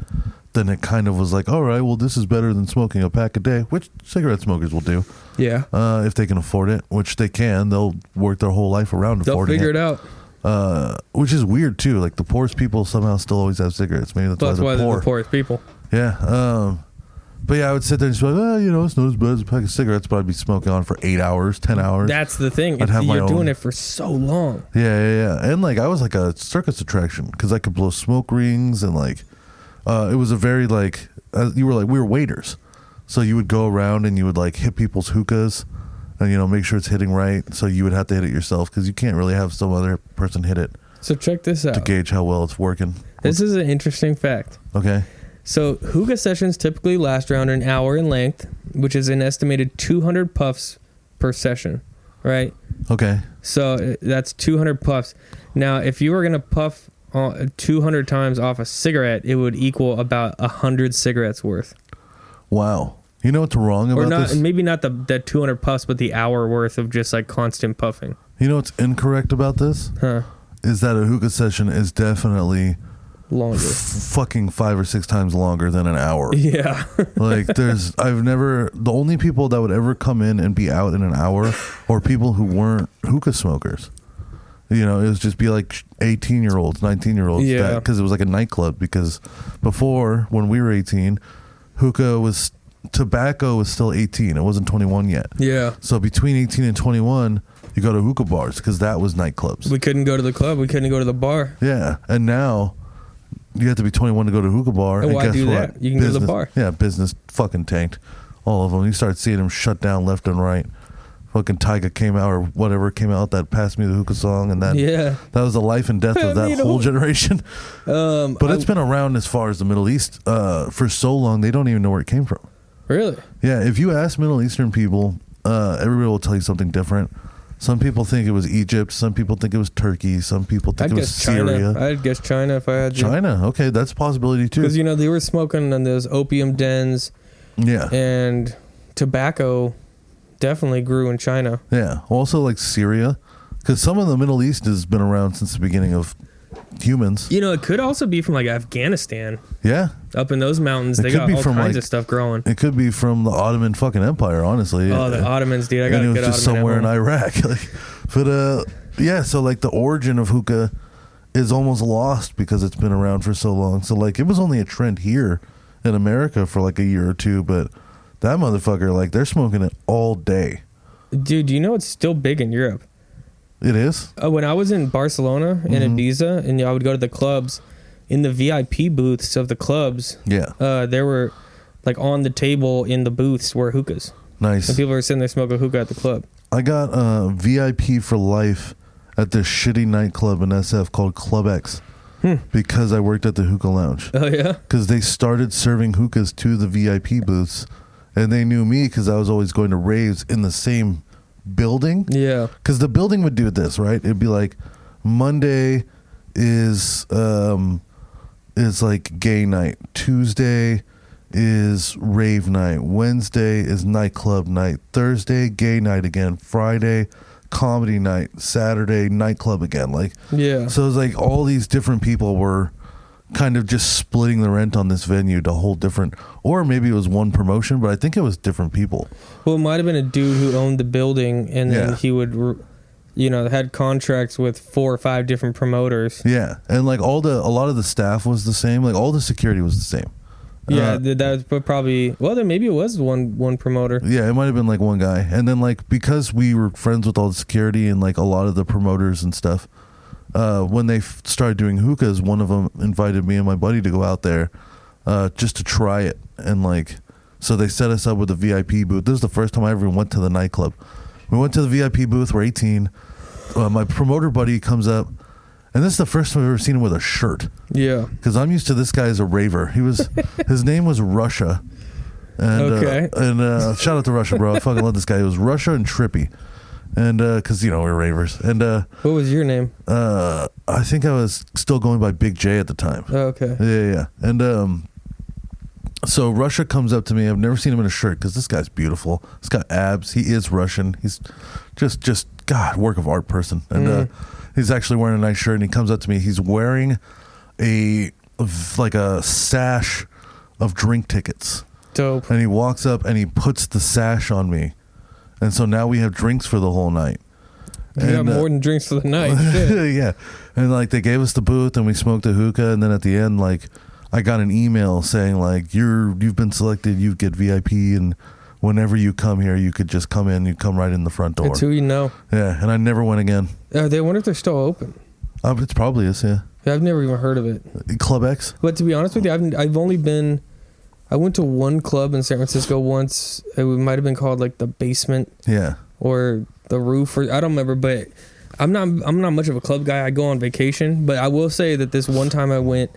then it kind of was like, all right, well, this is better than smoking a pack a day, which cigarette smokers will do. Yeah. If they can afford it, which they can. They'll work their whole life around affording it. They'll figure it out. Which is weird, too. Like, the poorest people somehow still always have cigarettes. Maybe that's why they're poor. They're the poorest people. Yeah. But yeah, I would sit there and just be like, it's not as bad as a pack of cigarettes, but I'd be smoking on for 8 hours, 10 hours. That's the thing. You're doing it for so long. Yeah. And, like, I was like a circus attraction because I could blow smoke rings and, like, it was a very, like, we were waiters. So you would go around and you would, like, hit people's hookahs and, make sure it's hitting right. So you would have to hit it yourself because you can't really have some other person hit it. So check this out. To gauge how well it's working. This is an interesting fact. Okay. So hookah sessions typically last around an hour in length, which is an estimated 200 puffs per session, right? Okay. So that's 200 puffs. Now, if you were going to puff 200 times off a cigarette, it would equal about 100 cigarettes worth. Wow. You know what's wrong about this? Maybe not the 200 puffs, but the hour worth of just like constant puffing. You know what's incorrect about this? Huh. Is that a hookah session is definitely longer. Fucking 5 or 6 times longer than an hour. Yeah. Like the only people that would ever come in and be out in an hour or people who weren't hookah smokers. It was just be like 18-year-olds, 19-year-olds. Yeah. Because it was like a nightclub. Because before, when we were 18, tobacco was still 18. It wasn't 21 yet. Yeah. So between 18 and 21, you go to hookah bars because that was nightclubs. We couldn't go to the club. We couldn't go to the bar. Yeah. And now you have to be 21 to go to a hookah bar. And why guess do what? that? You can go to the bar. Yeah, business fucking tanked. All of them. You start seeing them shut down left and right. Fucking Tyga came out or whatever came out that passed me the hookah song, and that was the life and death of that whole generation. But it's been around as far as the Middle East for so long they don't even know where it came from. Really? Yeah, if you ask Middle Eastern people, everybody will tell you something different. Some people think it was Egypt. Some people think it was Turkey. Some people think it was Syria. I'd guess China if I had to. China, okay, that's a possibility too. Because they were smoking in those opium dens. Yeah. And tobacco definitely grew in China. Yeah. Also like Syria, because some of the Middle East has been around since the beginning of humans. It could also be from like Afghanistan. Yeah. Up in those mountains, they got all kinds of stuff growing. It could be from the Ottoman fucking Empire, honestly. Oh, the Ottomans, dude. I got a good Ottoman. And it was just somewhere in Iraq. So like the origin of hookah is almost lost because it's been around for so long. So like it was only a trend here in America for like a year or two, but That motherfucker, like, they're smoking it all day. Dude, do you know it's still big in Europe? It is? When I was in Barcelona and Ibiza, and I would go to the clubs, in the VIP booths of the clubs, there were, like, on the table in the booths were hookahs. Nice. And people were sitting there smoking hookah at the club. I got VIP for life at this shitty nightclub in SF called Club X because I worked at the hookah lounge. Oh, yeah? Because they started serving hookahs to the VIP booths, and they knew me because I was always going to raves in the same building. Yeah. Because the building would do this, right? It'd be like Monday is like gay night. Tuesday is rave night. Wednesday is nightclub night. Thursday, gay night again. Friday, comedy night. Saturday, nightclub again. Like, Yeah. so it was like all these different people were kind of just splitting the rent on this venue to whole different, or maybe it was one promotion, but I think it was different people. Well, it might have been a dude who owned the building, and then he would, had contracts with 4 or 5 different promoters. Yeah, and like a lot of the staff was the same. Like all the security was the same. Yeah, that was probably. Well, then maybe it was one promoter. Yeah, it might have been like one guy, and then like because we were friends with all the security and like a lot of the promoters and stuff. When they started doing hookahs, one of them invited me and my buddy to go out there just to try it. And like, so they set us up with a VIP booth. This was the first time I ever went to the nightclub. We went to the VIP booth. We're 18. My promoter buddy comes up, and this is the first time I've ever seen him with a shirt. Yeah. Because I'm used to this guy as a raver. His name was Russia. And, shout out to Russia, bro. I fucking love this guy. It was Russia and Trippy. And because we're ravers. And what was your name? I think I was still going by Big J at the time. Oh, okay. Yeah. And so Russia comes up to me. I've never seen him in a shirt because this guy's beautiful. He's got abs. He is Russian. He's just God, work of art person. And he's actually wearing a nice shirt. And he comes up to me. He's wearing a sash of drink tickets. Dope. And he walks up and he puts the sash on me. And so now we have drinks for the whole night. You got more than drinks for the night. Shit. Yeah. And like they gave us the booth and we smoked a hookah. And then at the end, like I got an email saying like, you've been selected, you get VIP. And whenever you come here, you could just come in. You come right in the front door. It's who you know. Yeah. And I never went again. They wonder if they're still open. It probably is. Yeah. I've never even heard of it. Club X. But to be honest with you, I've only been. I went to one club in San Francisco once. It might have been called like the Basement. Yeah. Or the Roof, or I don't remember. But I'm not much of a club guy. I go on vacation, but I will say that this one time I went,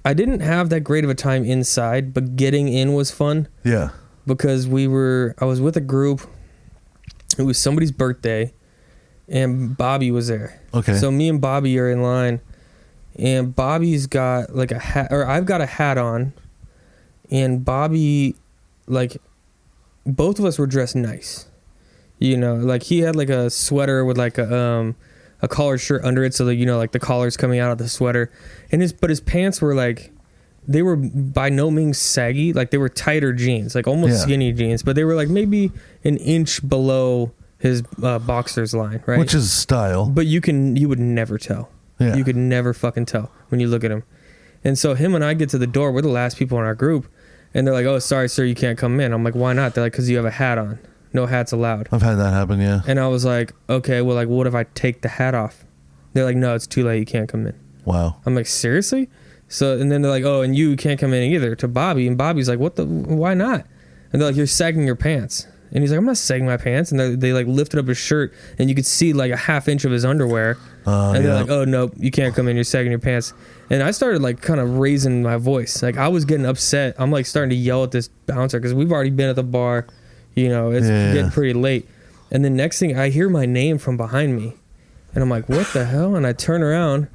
I didn't have that great of a time inside, but getting in was fun. Yeah. Because I was with a group. It was somebody's birthday, and Bobby was there. Okay. So me and Bobby are in line, and Bobby's got like a hat, or I've got a hat on. And Bobby, like, both of us were dressed nice. Like he had like a sweater with like a collared shirt under it. So that, like the collar's coming out of the sweater. But his pants were like, they were by no means saggy. Like they were tighter jeans, like almost skinny jeans. But they were like maybe an inch below his boxers line, right? Which is style. But you would never tell. Yeah. You could never fucking tell when you look at him. And so him and I get to the door. We're the last people in our group. And they're like, oh, sorry, sir, you can't come in. I'm like, why not? They're like, because you have a hat on. No hats allowed. I've had that happen, yeah. And I was like, okay, well, like, what if I take the hat off? They're like, no, it's too late. You can't come in. Wow. I'm like, seriously? So, and then they're like, oh, and you can't come in either, to Bobby. And Bobby's like, why not? And they're like, you're sagging your pants. And he's like, I'm not sagging my pants. And they like lifted up his shirt, and you could see like a half inch of his underwear. And they're like, oh, no, you can't come in. You're sagging your pants. And I started like kind of raising my voice. Like I was getting upset. I'm like starting to yell at this bouncer because we've already been at the bar. It's getting pretty late. And then next thing I hear my name from behind me. And I'm like, what the hell? And I turn around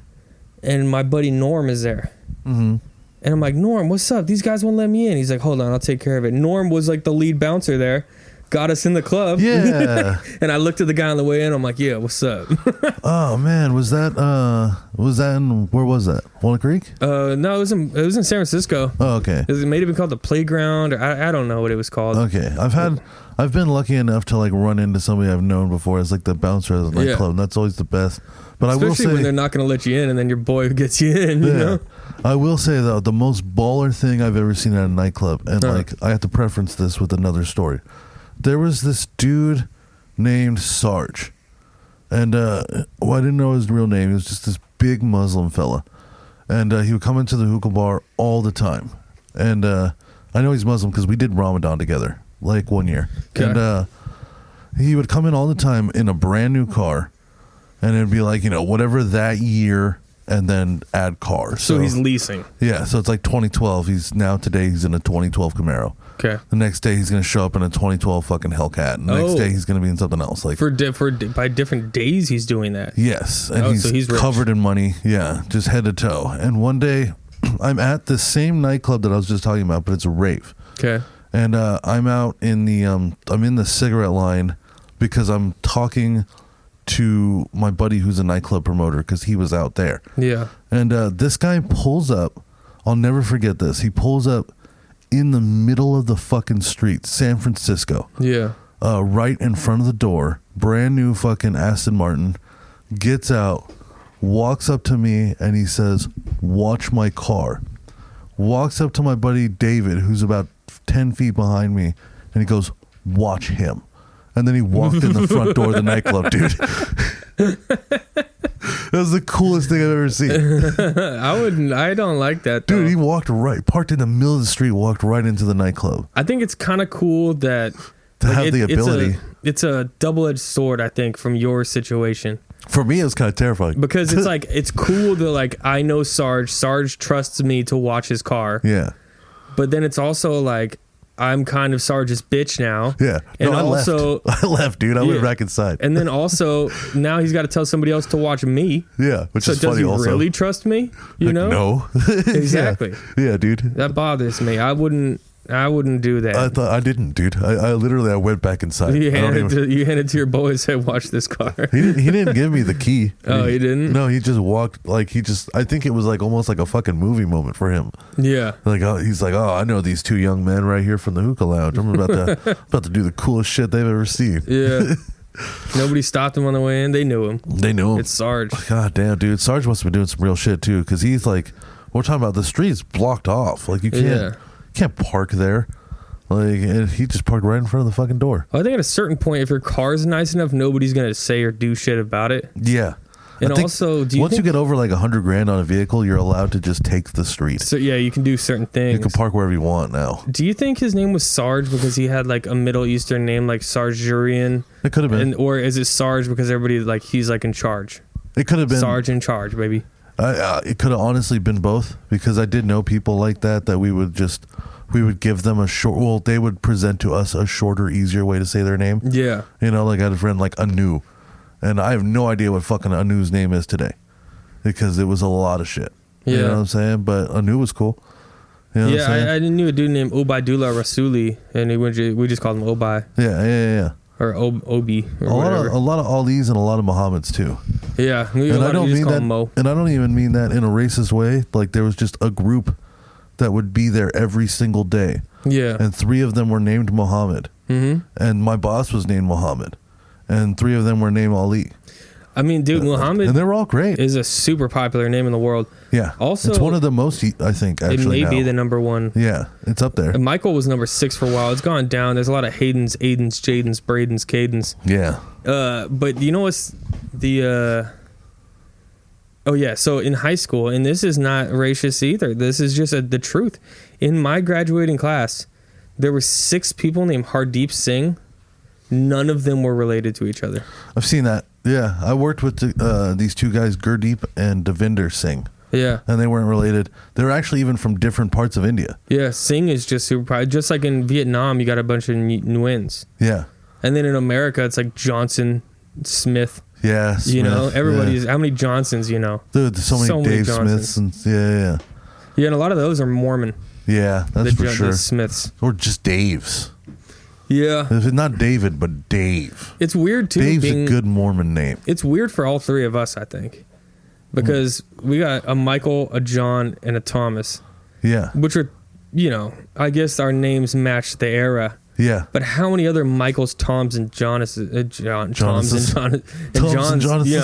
and my buddy Norm is there. Mm-hmm. And I'm like, Norm, what's up? These guys won't let me in. He's like, hold on, I'll take care of it. Norm was like the lead bouncer there. Got us in the club. Yeah. And I looked at the guy on the way in. I'm like, yeah, what's up? Oh man, was that in, where was that? Walnut Creek? No, it was in San Francisco. Oh, okay. It may have been called the Playground, or I don't know what it was called. Okay. I've been lucky enough to like run into somebody I've known before as like the bouncer at the nightclub, and that's always the best. But especially I will say, when they're not going to let you in, and then your boy gets you in. You know? I will say though, the most baller thing I've ever seen at a nightclub, and like I have to preference this with another story. There was this dude named Sarge, and I didn't know his real name. He was just this big Muslim fella, and he would come into the hookah bar all the time. And I know he's Muslim because we did Ramadan together, like 1 year. Okay. And he would come in all the time in a brand new car, and it'd be like, whatever that year, and then add cars. So he's leasing. Yeah, so it's like 2012. Today he's in a 2012 Camaro. Okay. The next day he's going to show up in a 2012 fucking Hellcat. And the next day he's going to be in something else. Like by different days he's doing that. Yes, and so he's rich. covered in money. Yeah, just head to toe. And one day I'm at the same nightclub that I was just talking about, but it's a rave. Okay. And I'm out in the I'm in the cigarette line because I'm talking to my buddy who's a nightclub promoter because he was out there. Yeah. And this guy pulls up. I'll never forget this. He pulls up in the middle of the fucking street, San Francisco. Yeah. Right in front of the door. Brand new fucking Aston Martin. Gets out, walks up to me, and he says, "Watch my car." Walks up to my buddy David, who's about 10 feet behind me, and he goes, "Watch him." And then he walked in the front door of the nightclub, dude. That was the coolest thing I've ever seen. I don't like that, though. Dude, he parked in the middle of the street, walked right into the nightclub. I think it's kind of cool that have the ability. It's a double-edged sword, I think, from your situation. For me, it was kind of terrifying. Because it's like, it's cool that, like, I know Sarge. Sarge trusts me to watch his car. Yeah. But then it's also like, I'm kind of Sarge's bitch now. Yeah. And I also, left. I left, dude. I went back inside. And then also, now he's got to tell somebody else to watch me. Yeah, which so is funny also. So does he really trust me? No. Exactly. Yeah, dude. That bothers me. I wouldn't do that. I didn't, dude. I literally went back inside. You handed to your boy and said, "Watch this car." He didn't give me the key. Oh, he didn't? No, he just walked I think it was like almost like a fucking movie moment for him. Yeah. Like he's like, "Oh, I know these two young men right here from the hookah lounge. I'm about to do the coolest shit they've ever seen." Yeah. Nobody stopped him on the way in. They knew him. It's Sarge. God damn, dude. Sarge must have been doing some real shit too, because he's like, we're talking about the streets blocked off. Like you can't park there. Like, and he just parked right in front of the fucking door. I think at a certain point, if your car's nice enough, nobody's gonna say or do shit about it. Yeah. And also, once you get over like $100,000 on a vehicle, you're allowed to just take the street. So yeah, you can do certain things. You can park wherever you want now. Do you think his name was Sarge because he had like a Middle Eastern name like Sargerian? It could have been. Or is it Sarge because everybody like he's like in charge? It could have been Sarge in charge, baby. It could have honestly been both, because I did know people like that we would give them they would present to us a shorter, easier way to say their name. Yeah. Like I had a friend like Anu, and I have no idea what fucking Anu's name is today, because it was a lot of shit. Yeah. You know what I'm saying? But Anu was cool. You know what I'm saying? I knew a dude named Obaidullah Rasuli, and we just called him Obai. Yeah. Or Obi. Or a lot of Alis and a lot of Muhammads too. Yeah. And I don't mean that. Mo. And I don't even mean that in a racist way. Like there was just a group that would be there every single day. Yeah. And 3 of them were named Muhammad. Mm-hmm. And my boss was named Muhammad. And 3 of them were named Ali. I mean, dude, Muhammad. And they were all great. Is a super popular name in the world. Yeah. Also, it's one of the most, I think, actually. It may be the number one. Yeah. It's up there. And Michael was number 6 for a while. It's gone down. There's a lot of Haydens, Aidens, Jadens, Bradens, Cadens. Yeah. But you know what's the. Oh, yeah. So in high school, and this is not racist either. This is just the truth. In my graduating class, there were 6 people named Hardeep Singh. None of them were related to each other. I've seen that. Yeah. I worked with these 2 guys, Gurdeep and Devinder Singh. Yeah. And they weren't related. They were actually even from different parts of India. Yeah. Singh is just super popular. Just like in Vietnam, you got a bunch of Nguyen's. Yeah. And then in America, it's like Johnson, Smith. Yeah. Smith, you know, everybody's. How many Johnsons, you know? Dude, there's so many Dave Smiths. And, yeah. Yeah, and a lot of those are Mormon. Yeah, that's for sure. The Smiths. Or just Daves. Yeah. If it's not David, but Dave. It's weird, too. Dave's a good Mormon name. It's weird for all 3 of us, I think. Because we got a Michael, a John, and a Thomas. Yeah. Which are, you know, I guess our names match the era. Yeah. But how many other Michaels, Toms, and Johns, you know,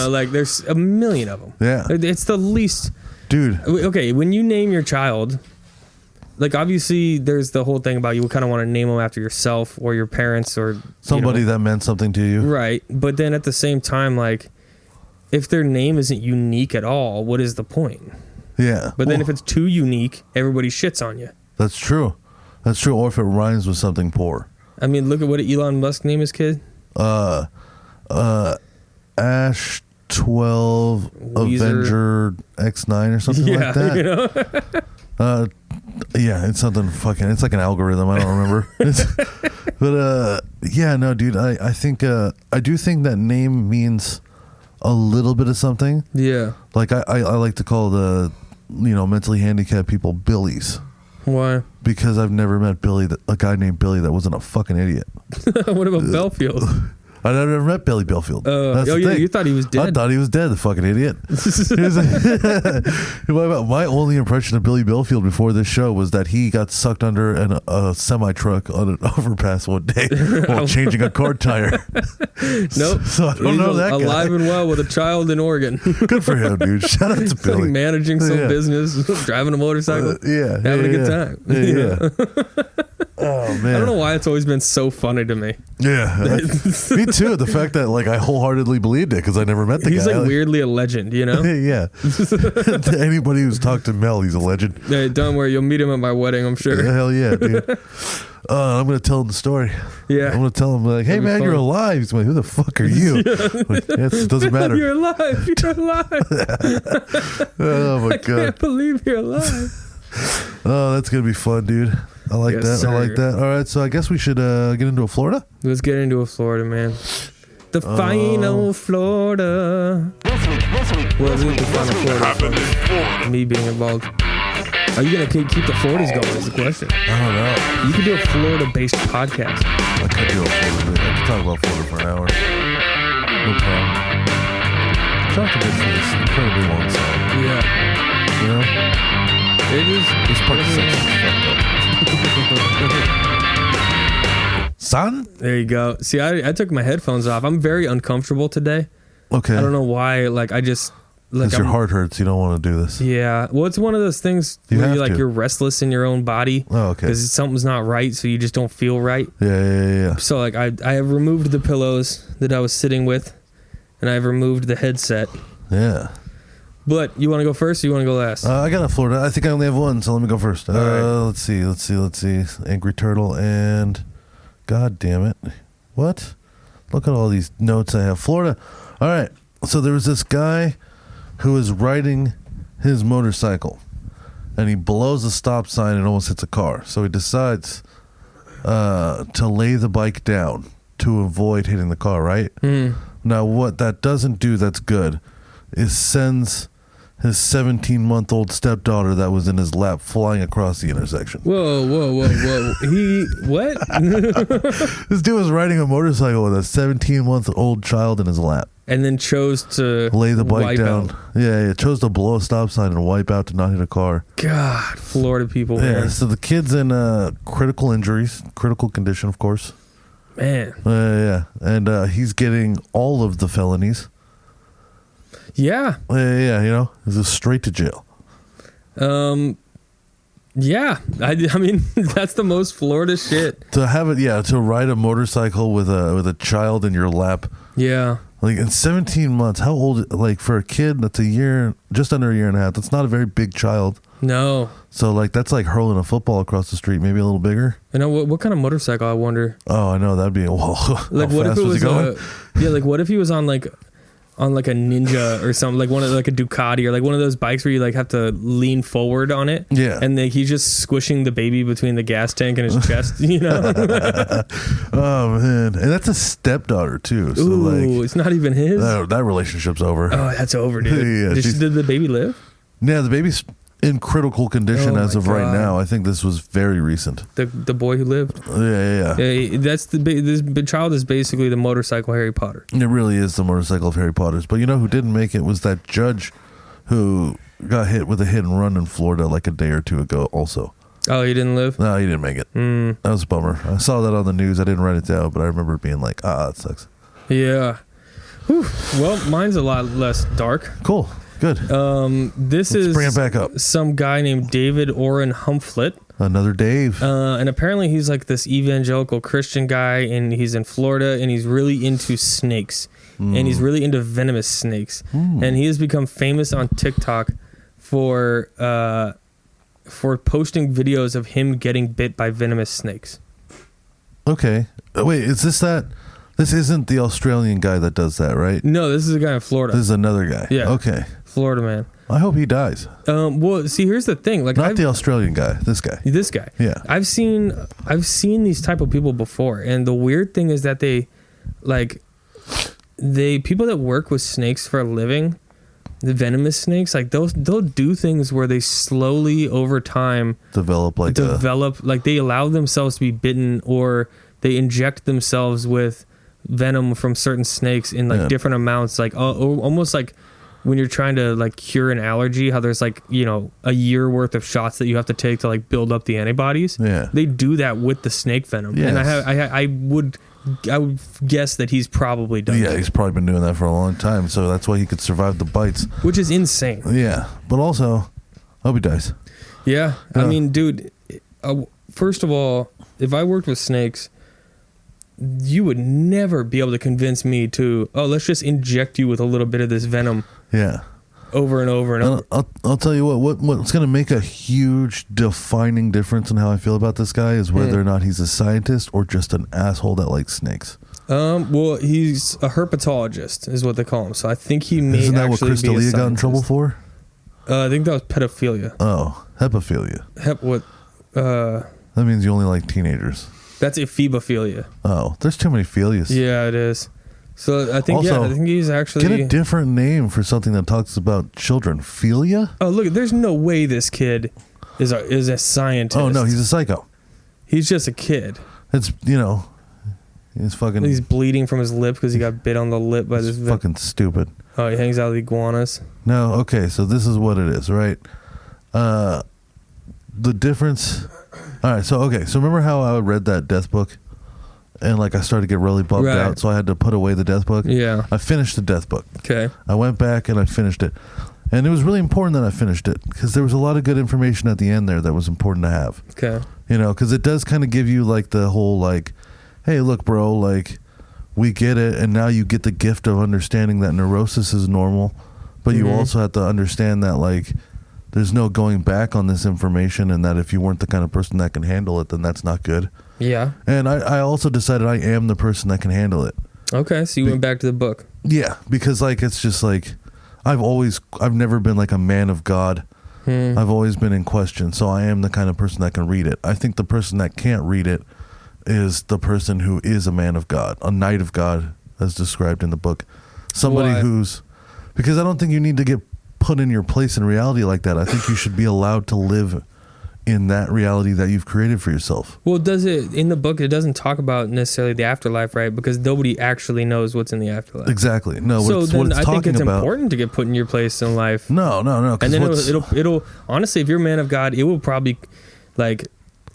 like there's a million of them. Yeah. It's the least. dude. Okay, when you name your child, like obviously there's the whole thing about you kind of want to name them after yourself or your parents or Somebody that meant something to you. Right. But then at the same time, like, if their name isn't unique at all, what is the point? Yeah. But then if it's too unique, everybody shits on you. That's true. That's true. Or if it rhymes with something poor. I mean, look at what Elon Musk named his kid. Ash 12 Weezer. Avenger X9 or something like that. You know? Yeah, it's something fucking. It's like an algorithm. I don't remember. But yeah, no, dude. I think I do think that name means a little bit of something. Yeah. Like I like to call the mentally handicapped people Billies. Why? Because I've never met a guy named Billy that wasn't a fucking idiot. What about Belfield? I never met Billy Belfield. That's the thing. You thought he was dead. I thought he was dead, the fucking idiot. My only impression of Billy Belfield before this show was that he got sucked under a semi-truck on an overpass one day while changing a car tire. Nope. So I don't know that guy. Alive and well with a child in Oregon. Good for him, dude. Shout out to Like Billy. managing some business, driving a motorcycle, having a good time. Yeah. Oh, man. I don't know why it's always been so funny to me. Yeah. Me too. The fact that I wholeheartedly believed it because I never met the guy. He's like weirdly a legend, you know? Yeah. To anybody who's talked to Mel, he's a legend. Hey, don't worry, you'll meet him at my wedding, I'm sure. Hell yeah, dude. I'm going to tell him the story. Yeah. I'm going to tell him, like, hey, man, you're alive. He's like, who the fuck are you? It doesn't matter. You're alive. You're alive. Oh, my I God. can't believe you're alive. Oh, that's going to be fun, dude. I like Yes, that. sir. I like that. All right, so I guess we should get into a Florida. Let's get into a Florida, man. The final Florida. What is the final Florida? Me being involved. Are you going to keep the Floridas going is the question. I don't know. You could do a Florida-based podcast. I could do a Florida. I could talk about Florida for an hour. No problem. Talk to this for this incredibly long song. Yeah. You know? It is. This part of the section is fucked up. Son? There you go. See, I took my headphones off. I'm very uncomfortable today. Okay. I don't know why. Like, I just... Like, Because your heart hurts. You don't want to do this. Yeah. Well, it's one of those things You where have you're, like, to. you're restless in your own body. Oh, okay. Because something's not right, so you just don't feel right. Yeah. So, like, I have removed the pillows that I was sitting with, and I've removed the headset. Yeah. But you want to go first or you want to go last? I got a Florida. I think I only have one, so let me go first. All right. Let's see. Angry Turtle and... God damn it. What? Look at all these notes I have. Florida. All right. So there was this guy who was riding his motorcycle, and he blows a stop sign and almost hits a car. So he decides to lay the bike down to avoid hitting the car, right? Now, what that doesn't do that's good is sends his 17-month-old stepdaughter that was in his lap flying across the intersection. Whoa. What? This dude was riding a motorcycle with a 17-month-old child in his lap. And then chose to Lay the bike wipe down. out. Yeah, chose to blow a stop sign and wipe out to not hit a car. God, Florida people, Yeah, man. so the kid's in critical injuries, critical condition, of course. Man. Yeah, and he's getting all of the felonies. Yeah. Yeah, he's just straight to jail. Yeah. I mean, that's the most Florida shit. To have it, to ride a motorcycle with a child in your lap. Yeah. Like in 17 months, how old? Like for a kid, that's a year, just under a year and a half. That's not a very big child. No. So like that's like hurling a football across the street, maybe a little bigger. I know what kind of motorcycle, I wonder. Oh, I know that'd be Like how what if fast it was he going? like what if he was on like a Ninja or something, like one of like a Ducati or like one of those bikes where you like have to lean forward on it. Yeah. And then he's just squishing the baby between the gas tank and his chest, Oh man, and that's a stepdaughter too. So Ooh, it's not even his. that relationship's over. Oh, that's over, dude. Yeah, did the baby live? Yeah, the baby's in critical condition Oh, as my of right God. now. I think this was very recent. The boy who lived. Yeah. Yeah, that's this child is basically the motorcycle Harry Potter. It really is the motorcycle of Harry Potter's. But you know who didn't make it was that judge who got hit with a hit and run in Florida like a day or two ago also. Oh, he didn't live? No, he didn't make it. That was a bummer. I saw that on the news. I didn't write it down, but I remember being like, that sucks. Yeah. Whew. Well, mine's a lot less dark. Cool. Good. This Let's is bring it back up. some guy named David Oren Humflett. Another Dave. And apparently he's like this evangelical Christian guy, and he's in Florida, and he's really into snakes, and he's really into venomous snakes, and he has become famous on TikTok for posting videos of him getting bit by venomous snakes. Okay. Wait, is this that? This isn't the Australian guy that does that, right? No, this is a guy in Florida. This is another guy. Yeah. Okay. Florida man. I hope he dies. Well, see, here's the thing. Like, Not the Australian guy. This guy. This guy. Yeah. I've seen these type of people before, and the weird thing is that people that work with snakes for a living, the venomous snakes, like they'll do things where they slowly over time develop like they allow themselves to be bitten, or they inject themselves with venom from certain snakes in like different amounts, like almost like when you're trying to like cure an allergy, how there's like, you know, a year worth of shots that you have to take to like build up the antibodies. Yeah. They do that with the snake venom. Yes. And I would guess that he's probably done that. he's probably been doing that for a long time, so that's why he could survive the bites. Which is insane. Yeah. But also, I hope he dies. Yeah. I mean, dude, first of all, if I worked with snakes, you would never be able to convince me to, let's just inject you with a little bit of this venom. Yeah. Over and over and over. I'll tell you what's going to make a huge defining difference in how I feel about this guy is whether or not he's a scientist or just an asshole that likes snakes. Well, he's a herpetologist is what they call him. So I think he may Isn't that what actually be a Crystalia got in scientist. trouble for? I think that was pedophilia. Oh, hepaphilia. That means you only like teenagers. That's ephebophilia. Oh, there's too many philias. Yeah, it is. So I think Also, I think he's actually Get a different name for something that talks about children. Philia? Oh, look, there's no way this kid is a scientist. Oh no, he's a psycho. He's just a kid. It's he's fucking. He's bleeding from his lip because he got bit on the lip by this. Fucking stupid. Oh, he hangs out with iguanas. No, okay, so this is what it is, right? The difference. All right, so remember how I read that death book, and like I started to get really bummed out, so I had to put away the death book. Yeah. I finished the death book. Okay. I went back and I finished it, and it was really important that I finished it because there was a lot of good information at the end there that was important to have. Okay. You know, because it does kind of give you like the whole like, hey, look, bro, like we get it, and now you get the gift of understanding that neurosis is normal, but you also have to understand that like there's no going back on this information, and that if you weren't the kind of person that can handle it, then that's not good. Yeah. And I also decided I am the person that can handle it. Okay, so you went back to the book. Yeah, because like it's just like I've never been like a man of God. I've always been in question, so I am the kind of person that can read it. I think the person that can't read it is the person who is a man of God, a knight of God, as described in the book. Somebody who's, because I don't think you need to get put in your place in reality like that. I think you should be allowed to live in that reality that you've created for yourself. Well, does it in the book? It doesn't talk about necessarily the afterlife, right? Because nobody actually knows what's in the afterlife. Exactly. No. So then I think it's important to get put in your place in life. No. And then it'll honestly, if you're a man of God, it will probably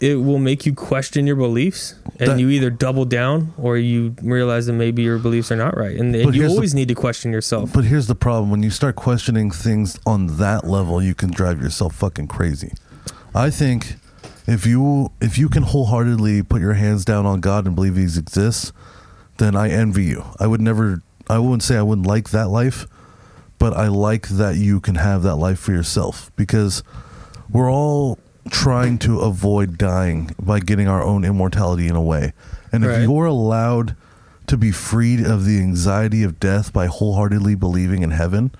it will make you question your beliefs, and you either double down or you realize that maybe your beliefs are not right, and you always need to question yourself. But here's the problem: when you start questioning things on that level, you can drive yourself fucking crazy. I think if you can wholeheartedly put your hands down on God and believe He exists, then I envy you. I wouldn't say I wouldn't like that life, but I like that you can have that life for yourself, because we're all trying to avoid dying by getting our own immortality in a way. And if you're allowed to be freed of the anxiety of death by wholeheartedly believing in heaven,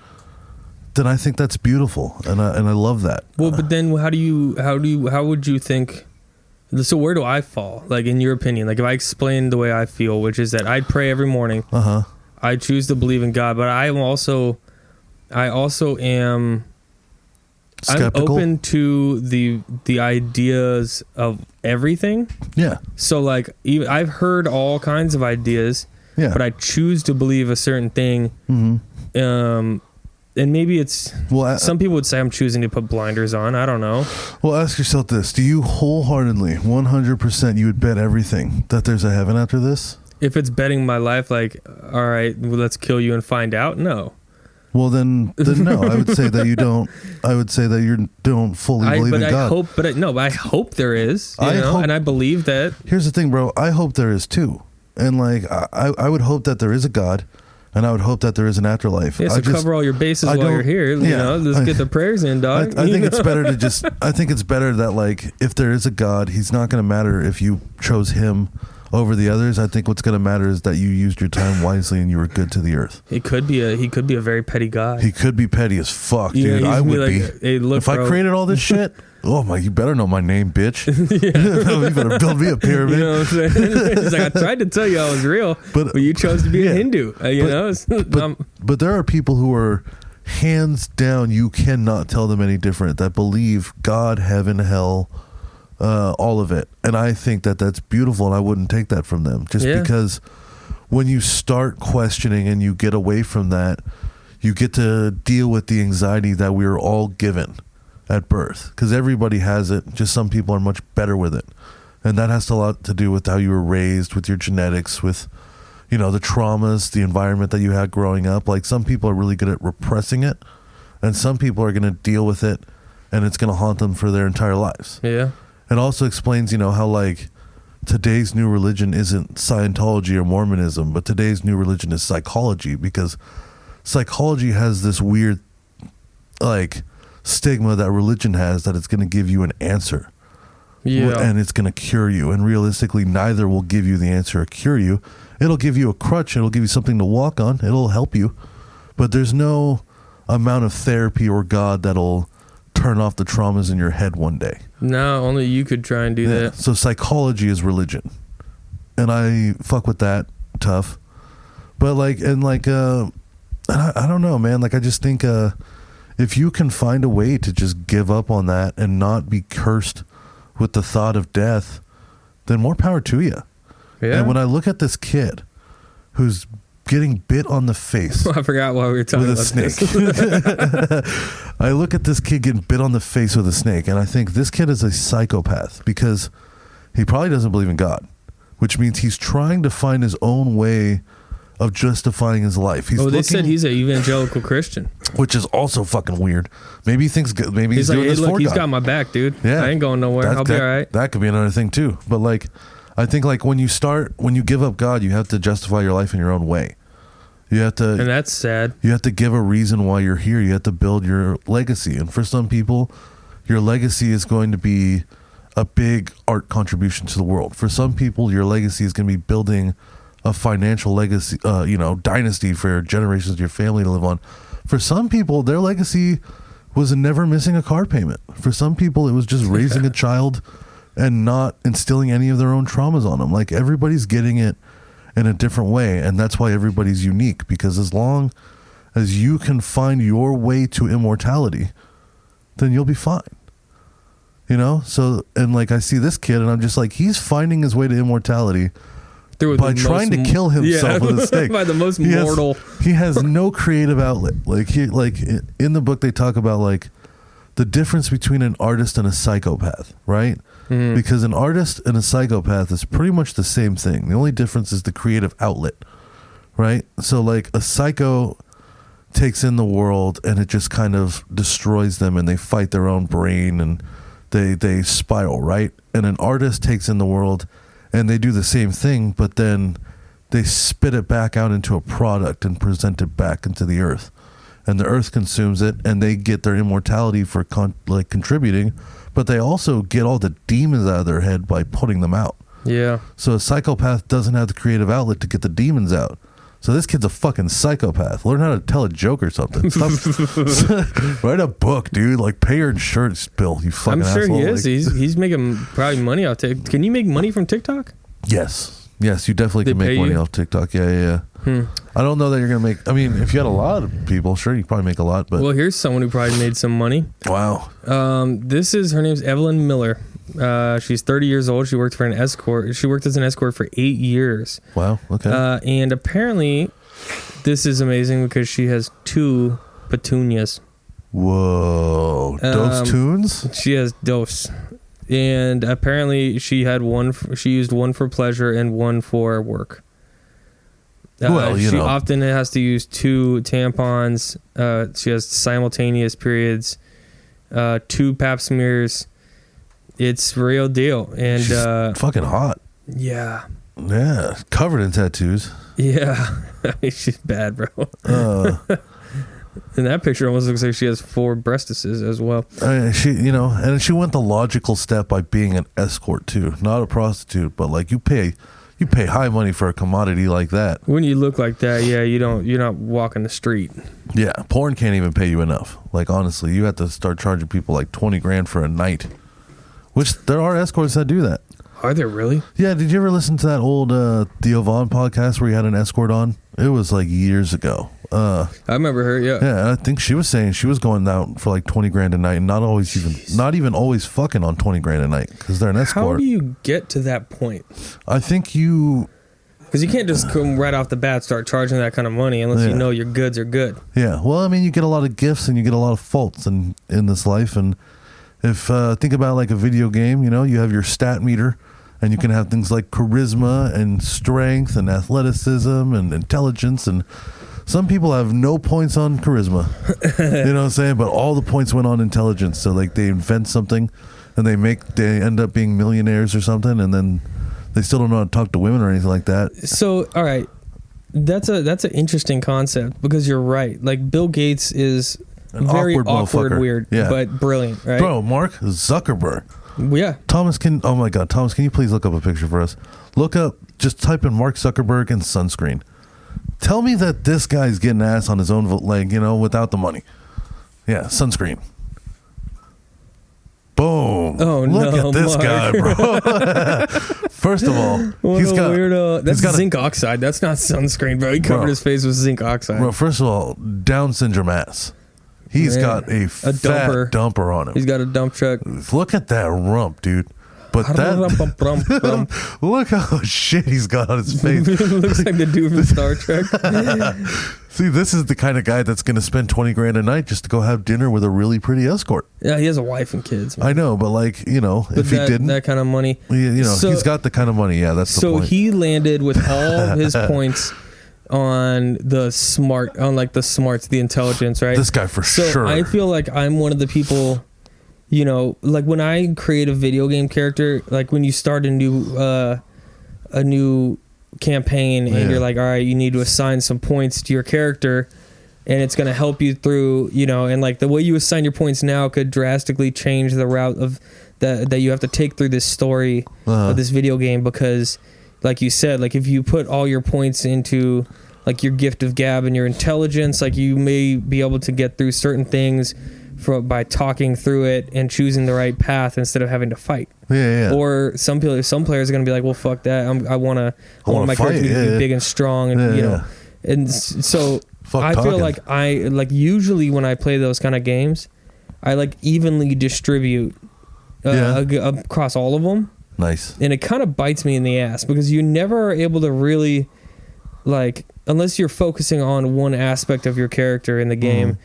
then I think that's beautiful, and I love that. Well, but then how would you think? So where do I fall? Like, in your opinion, like if I explain the way I feel, which is that I pray every morning. I choose to believe in God, but I also am skeptical? I'm open to the ideas of everything. Yeah. So like I've heard all kinds of ideas. Yeah. But I choose to believe a certain thing. Mm-hmm. And maybe it's some people would say I'm choosing to put blinders on. I don't know. Well, ask yourself this: do you wholeheartedly, 100%, you would bet everything that there's a heaven after this? If it's betting my life, like, all right, well, let's kill you and find out. No. Well, then no. I would say that you don't. I would say that you don't fully believe in God. I hope there is. And I believe that. Here's the thing, bro. I hope there is too, and like I would hope that there is a God, and I would hope that there is an afterlife. Yeah, so cover all your bases while you're here. Let's get the prayers in, dog. I think it's better to just. I think it's better that like if there is a God, He's not going to matter if you chose Him over the others. I think what's going to matter is that you used your time wisely and you were good to the earth. He could be a very petty God. He could be petty as fuck, dude. Yeah, I would be. Hey, look, if I created all this shit, oh my, you better know my name, bitch. You better build me a pyramid. You know what I'm saying? It's like I tried to tell you I was real, but you chose to be a Hindu. But there are people who are hands down, you cannot tell them any different, that believe God, heaven, hell, all of it. And I think that that's beautiful, and I wouldn't take that from them. Just because when you start questioning and you get away from that, you get to deal with the anxiety that we were all given at birth. Because everybody has it, just some people are much better with it. And that has a lot to do with how you were raised, with your genetics, with, the traumas, the environment that you had growing up. Like, some people are really good at repressing it, and some people are going to deal with it, and it's going to haunt them for their entire lives. Yeah. It also explains, how like today's new religion isn't Scientology or Mormonism, but today's new religion is psychology, because psychology has this weird like stigma that religion has, that it's going to give you an answer. Yeah. And it's going to cure you. And realistically, neither will give you the answer or cure you. It'll give you a crutch. It'll give you something to walk on. It'll help you. But there's no amount of therapy or God that'll turn off the traumas in your head one day. No, only you could try and do that. So psychology is religion. And I fuck with that tough. But I don't know, man. Like, I just think if you can find a way to just give up on that and not be cursed with the thought of death, then more power to you. Yeah. And when I look at this kid who's getting bit on the face. I forgot why we were talking about a snake. I look at this kid getting bit on the face with a snake, and I think this kid is a psychopath, because he probably doesn't believe in God, which means he's trying to find his own way of justifying his life. They said he's an evangelical Christian, which is also fucking weird. Maybe he thinks, maybe he's doing this for God. He's got my back, dude. Yeah, I ain't going nowhere. I'll be all right. That could be another thing too. But like, I think like when you give up God, you have to justify your life in your own way. You have to, and that's sad. You have to give a reason why you're here. You have to build your legacy. And for some people, your legacy is going to be a big art contribution to the world. For some people, your legacy is going to be building a financial legacy, dynasty for generations of your family to live on. For some people, their legacy was never missing a car payment. For some people, it was just raising a child and not instilling any of their own traumas on them. Like, everybody's getting it in a different way, and that's why everybody's unique, because as long as you can find your way to immortality, then you'll be fine. So, and like, I see this kid and I'm just like, he's finding his way to immortality by trying to kill himself with a snake. By the most mortal. He has no creative outlet. Like, in the book they talk about like the difference between an artist and a psychopath, right? Mm-hmm. Because an artist and a psychopath is pretty much the same thing. The only difference is the creative outlet, right? So like, a psycho takes in the world and it just kind of destroys them, and they fight their own brain and they spiral, right? And an artist takes in the world and they do the same thing, but then they spit it back out into a product and present it back into the earth. And the earth consumes it, and they get their immortality for contributing, but they also get all the demons out of their head by putting them out. Yeah. So a psychopath doesn't have the creative outlet to get the demons out. So this kid's a fucking psychopath. Learn how to tell a joke or something. Write a book, dude. Like, pay your insurance bill, you fucking asshole. I'm sure he is. He's making probably money off TikTok. Can you make money from TikTok? Yes, you definitely can make money off TikTok. Yeah. I don't know that you're going to make... I mean, if you had a lot of people, sure, you probably make a lot, but... Well, here's someone who probably made some money. Wow. Her name's Evelyn Miller. She's 30 years old. She worked for an escort. She worked as an escort for 8 years. Wow. Okay. And apparently, this is amazing because she has 2 petunias. Whoa. Dose tunes? She has dose. And apparently she had she used one for pleasure and one for work. Well, you she know. often has to use 2 tampons. She has simultaneous periods, 2 pap smears. It's real deal. And She's fucking hot. yeah. Yeah, covered in tattoos. Yeah. I mean, she's bad, bro. In that picture, it almost looks like she has 4 breastises as well. She, and she went the logical step by being an escort too, not a prostitute, but like you pay high money for a commodity like that. When you look like that, yeah, you're not walking the street. Yeah, porn can't even pay you enough. Like honestly, you have to start charging people like 20 grand for a night, which there are escorts that do that. Are there really? Yeah, did you ever listen to that old Theo Vaughn podcast where he had an escort on? It was like years ago. I remember her. Yeah. Yeah, and I think she was saying she was going out for like 20 grand a night, and not even always fucking on 20 grand a night because they're an escort. How do you get to that point? I think because you can't just come right off the bat start charging that kind of money unless you know your goods are good. Yeah, well, I mean, you get a lot of gifts and you get a lot of faults in this life, and if think about like a video game, you have your stat meter. And you can have things like charisma and strength and athleticism and intelligence. And some people have no points on charisma. You know what I'm saying? But all the points went on intelligence. So like they invent something and they end up being millionaires or something. And then they still don't know how to talk to women or anything like that. So, all right. That's an interesting concept because you're right. Like Bill Gates is An very awkward, weird, yeah. but brilliant, right? Bro, Mark Zuckerberg. Yeah. Thomas, oh my God, Thomas, can you please look up a picture for us? Just type in Mark Zuckerberg and sunscreen. Tell me that this guy's getting ass on his own leg, without the money. Yeah, sunscreen. Boom. Oh, look no, at this Mark. guy, bro. First of all, What a weirdo. That's he's got zinc oxide. That's not sunscreen, bro. He covered his face with zinc oxide. Bro, first of all, Down syndrome ass. He's got a fat dumper on him. He's got a dump truck. Look at that rump, dude. But look how shit he's got on his face. Looks like the dude from Star Trek. See, this is the kind of guy that's going to spend 20 grand a night just to go have dinner with a really pretty escort. Yeah, he has a wife and kids, man. I know, but like, if he didn't, that kind of money, he's got the kind of money. Yeah, that's the point. So he landed with all of his points on the smarts, the intelligence, right? This guy for sure. So I feel like I'm one of the people, like when I create a video game character, like when you start a new campaign and you're like, all right, you need to assign some points to your character and it's going to help you through, and like the way you assign your points now could drastically change the route of that you have to take through this story of this video game because like you said, like if you put all your points into like your gift of gab and your intelligence, like you may be able to get through certain things by talking through it and choosing the right path instead of having to fight. Yeah. Or some players are going to be like, well, fuck that. I want my character to be big and strong, and and so I feel like usually when I play those kind of games, I like evenly distribute across all of them. Nice. And it kind of bites me in the ass because you never are able to really, like, unless you're focusing on one aspect of your character in the game,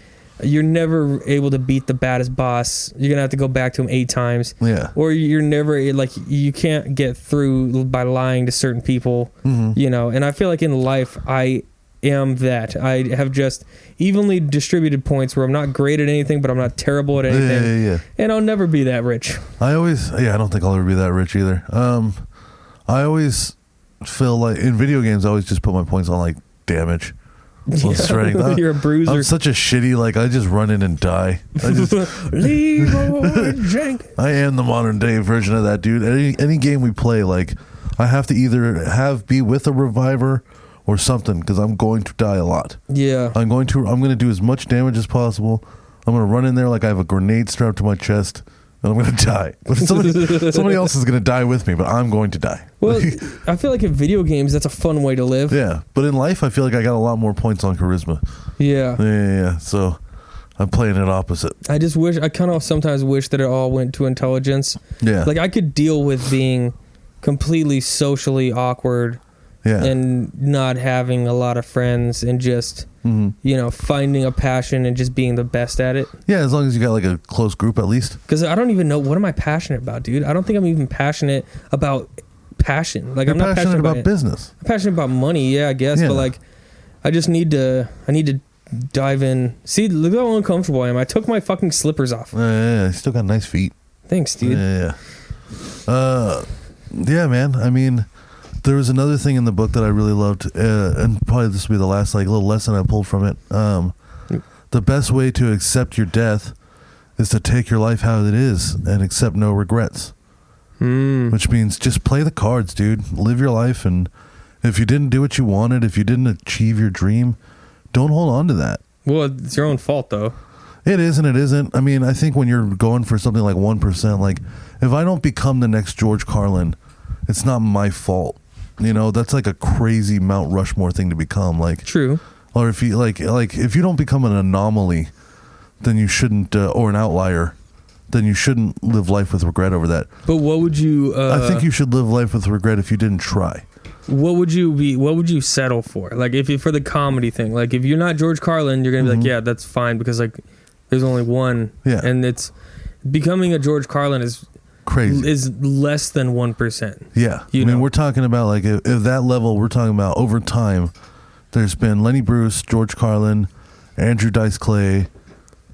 you're never able to beat the baddest boss. You're going to have to go back to him 8 times. Yeah. Or you're never, like, you can't get through by lying to certain people, And I feel like in life, I am that. I have just evenly distributed points where I'm not great at anything, but I'm not terrible at anything. Yeah. And I'll never be that rich. I don't think I'll ever be that rich either. I always feel like in video games, I always just put my points on like damage. Strength. You're a bruiser. I'm such a shitty, like I just run in and die. I just I am the modern day version of that dude. Any game we play, like I have to either be with a reviver or something because I'm going to die a lot. Yeah. I'm going to do as much damage as possible. I'm going to run in there like I have a grenade strapped to my chest and I'm going to die. But somebody else is going to die with me, but I'm going to die. Well, I feel like in video games, that's a fun way to live. Yeah. But in life, I feel like I got a lot more points on charisma. Yeah. Yeah. So I'm playing it opposite. I kind of sometimes wish that it all went to intelligence. Yeah. Like I could deal with being completely socially awkward. Yeah. And not having a lot of friends and just, finding a passion and just being the best at it. Yeah, as long as you got like a close group at least. Because I don't even know, what am I passionate about, dude? I don't think I'm even passionate about passion. Like You're I'm not passionate about it. business. I'm passionate about money, yeah, I guess, Yeah. but like I need to dive in. See, look how uncomfortable I am. I took my fucking slippers off. Yeah, you still got nice feet. Thanks, dude. Yeah, man. I mean, there was another thing in the book that I really loved, and probably this will be the last like little lesson I pulled from it. The best way to accept your death is to take your life how it is and accept no regrets. Which means just play the cards, dude. Live your life, and if you didn't do what you wanted, if you didn't achieve your dream, don't hold on to that. Well, it's your own fault, though. It is and it isn't. I mean, I think when you're going for something like 1%, like if I don't become the next George Carlin, it's not my fault. You know, that's like a crazy Mount Rushmore thing to become. Like, True. or if you like if you don't become an anomaly, then you shouldn't, or an outlier, then you shouldn't live life with regret over that. But what would you? I think you should live life with regret if you didn't try. What would you settle for? Like if you for the comedy thing, like if you're not George Carlin, you're gonna be like, yeah, that's fine because like there's only one, and it's becoming a George Carlin is Crazy. is less than 1%. Yeah, I mean, we're talking about like if that level, we're talking about over time. There's been Lenny Bruce, George Carlin, Andrew Dice Clay,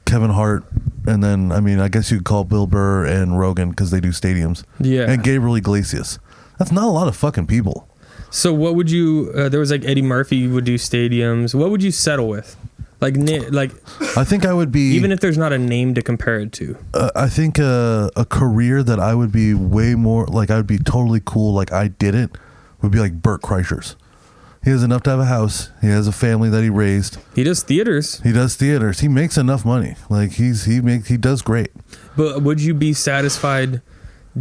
Kevin Hart, and then I mean, I guess you could call Bill Burr and Rogan because they do stadiums. Yeah, and Gabriel Iglesias. That's not a lot of fucking people. So what would you? There was like Eddie Murphy would do stadiums. What would you settle with? Like I think I would be, even if there's not a name to compare it to. I think a career that I would be way more like I would be totally cool. Like I did it would be like Burt Kreischer's. He has enough to have a house. He has a family that he raised. He does theaters. He makes enough money. Like he does great. But would you be satisfied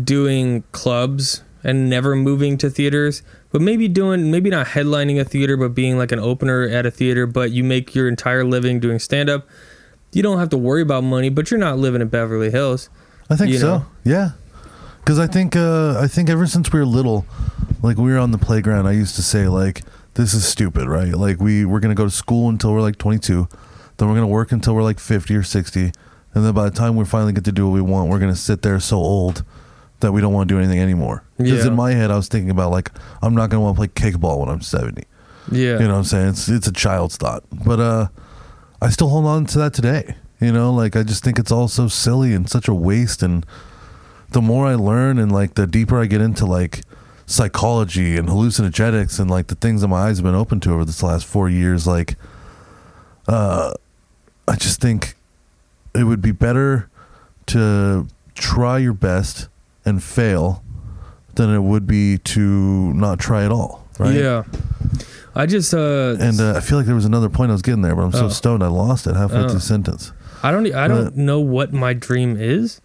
doing clubs and never moving to theaters? But maybe not headlining a theater, but being like an opener at a theater, but you make your entire living doing stand-up. You don't have to worry about money, but you're not living in Beverly Hills. I think so. Know? Yeah. Because I think ever since we were little, like we were on the playground, I used to say like, this is stupid, right? Like we're going to go to school until we're like 22. Then we're going to work until we're like 50 or 60. And then by the time we finally get to do what we want, we're going to sit there so old that we don't want to do anything anymore. Because in my head, I was thinking about like, I'm not going to want to play kickball when I'm 70. Yeah. You know what I'm saying? It's a child's thought. But I still hold on to that today. You know, like I just think it's all so silly and such a waste. And the more I learn and like the deeper I get into like psychology and hallucinogenics and like the things that my eyes have been open to over this last 4 years, like I just think it would be better to try your best and fail than it would be to not try at all, right? Yeah. I just I feel like there was another point I was getting there, but I'm so stoned I lost it halfway through the sentence. I don't know what my dream is,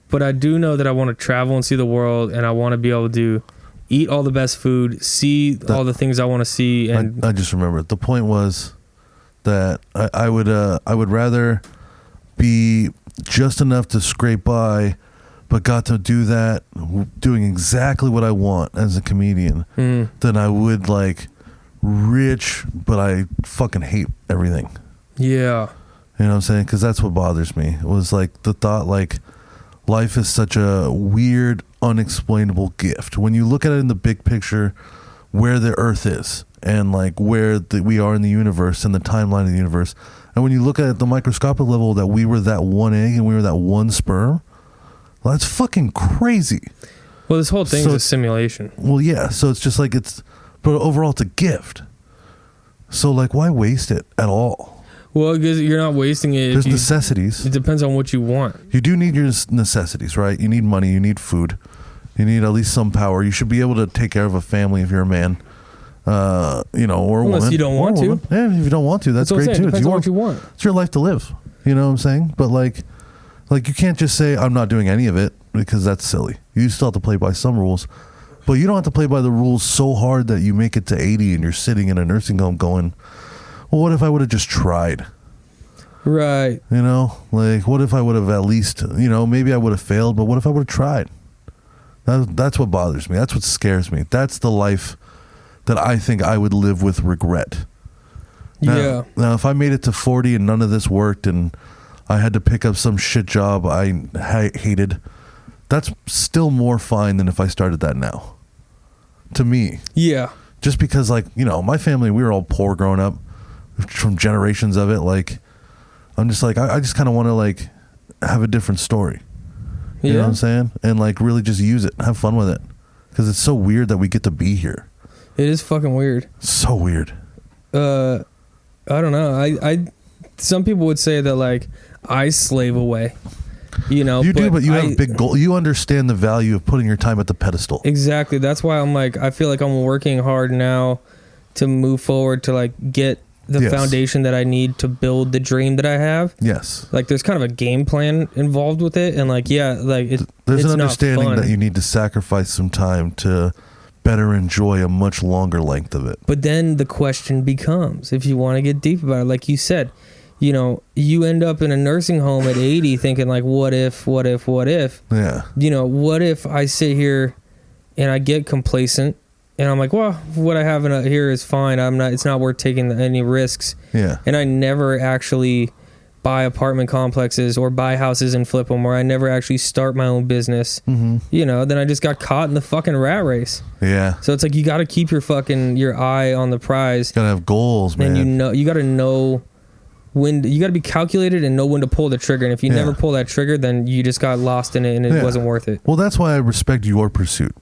but I do know that I want to travel and see the world, and I want to be able to eat all the best food, see all the things I want to see. And I just remembered. The point was that I would rather be just enough to scrape by, but got to do that doing exactly what I want as a comedian than I would like rich, but I fucking hate everything. Yeah. You know what I'm saying? Because that's what bothers me. It was like the thought like life is such a weird, unexplainable gift. When you look at it in the big picture, where the earth is and like where we are in the universe and the timeline of the universe. And when you look at it at the microscopic level that we were that one egg and we were that one sperm, well, that's fucking crazy. Well, this whole thing is a simulation. Well, yeah. So it's just like but overall it's a gift. So like, why waste it at all? Well, because you're not wasting it. There's necessities. It depends on what you want. You do need your necessities, right? You need money. You need food. You need at least some power. You should be able to take care of a family if you're a man, or a woman. Unless you don't want to. Yeah, if you don't want to, that's great too. Depends on what you want. It's your life to live. You know what I'm saying? But like you can't just say I'm not doing any of it because that's silly. You still have to play by some rules, but you don't have to play by the rules so hard that you make it to 80 and you're sitting in a nursing home going, well, what if I would have just tried? Right. You know, like what if I would have at least, maybe I would have failed, but what if I would have tried? That's what bothers me. That's what scares me. That's the life that I think I would live with regret. Now, if I made it to 40 and none of this worked and I had to pick up some shit job I hated, that's still more fine than if I started that now. to me. Yeah. Just because, like, you know, my family, we were all poor growing up from generations of it. Like, I'm just like, I just kind of want to, like, have a different story. You know what I'm saying? And, like, really just use it. Have fun with it. Because it's so weird that we get to be here. It is fucking weird. So weird. I don't know. I some people would say that, like, I slave away. You know, you do, but you have a big goal. You understand the value of putting your time at the pedestal. Exactly. That's why I'm like, I feel like I'm working hard now to move forward to, like, get the foundation that I need to build the dream that I have. Yes. Like, there's kind of a game plan involved with it, and, like, there's an understanding that you need to sacrifice some time to better enjoy a much longer length of it. But then the question becomes, if you want to get deep about it, like you said, you know, you end up in a nursing home at 80 thinking, like, what if? Yeah. You know, what if I sit here and I get complacent and I'm like, well, what I have here is fine. It's not worth taking any risks. Yeah. And I never actually buy apartment complexes or buy houses and flip them, or I never actually start my own business. Mm-hmm. You know, then I just got caught in the fucking rat race. Yeah. So it's like, you got to keep your eye on the prize. Gotta have goals, man. And you got to know when, you got to be calculated and know when to pull the trigger. And if you never pull that trigger, then you just got lost in it and it wasn't worth it. Well, that's why I respect your pursuit,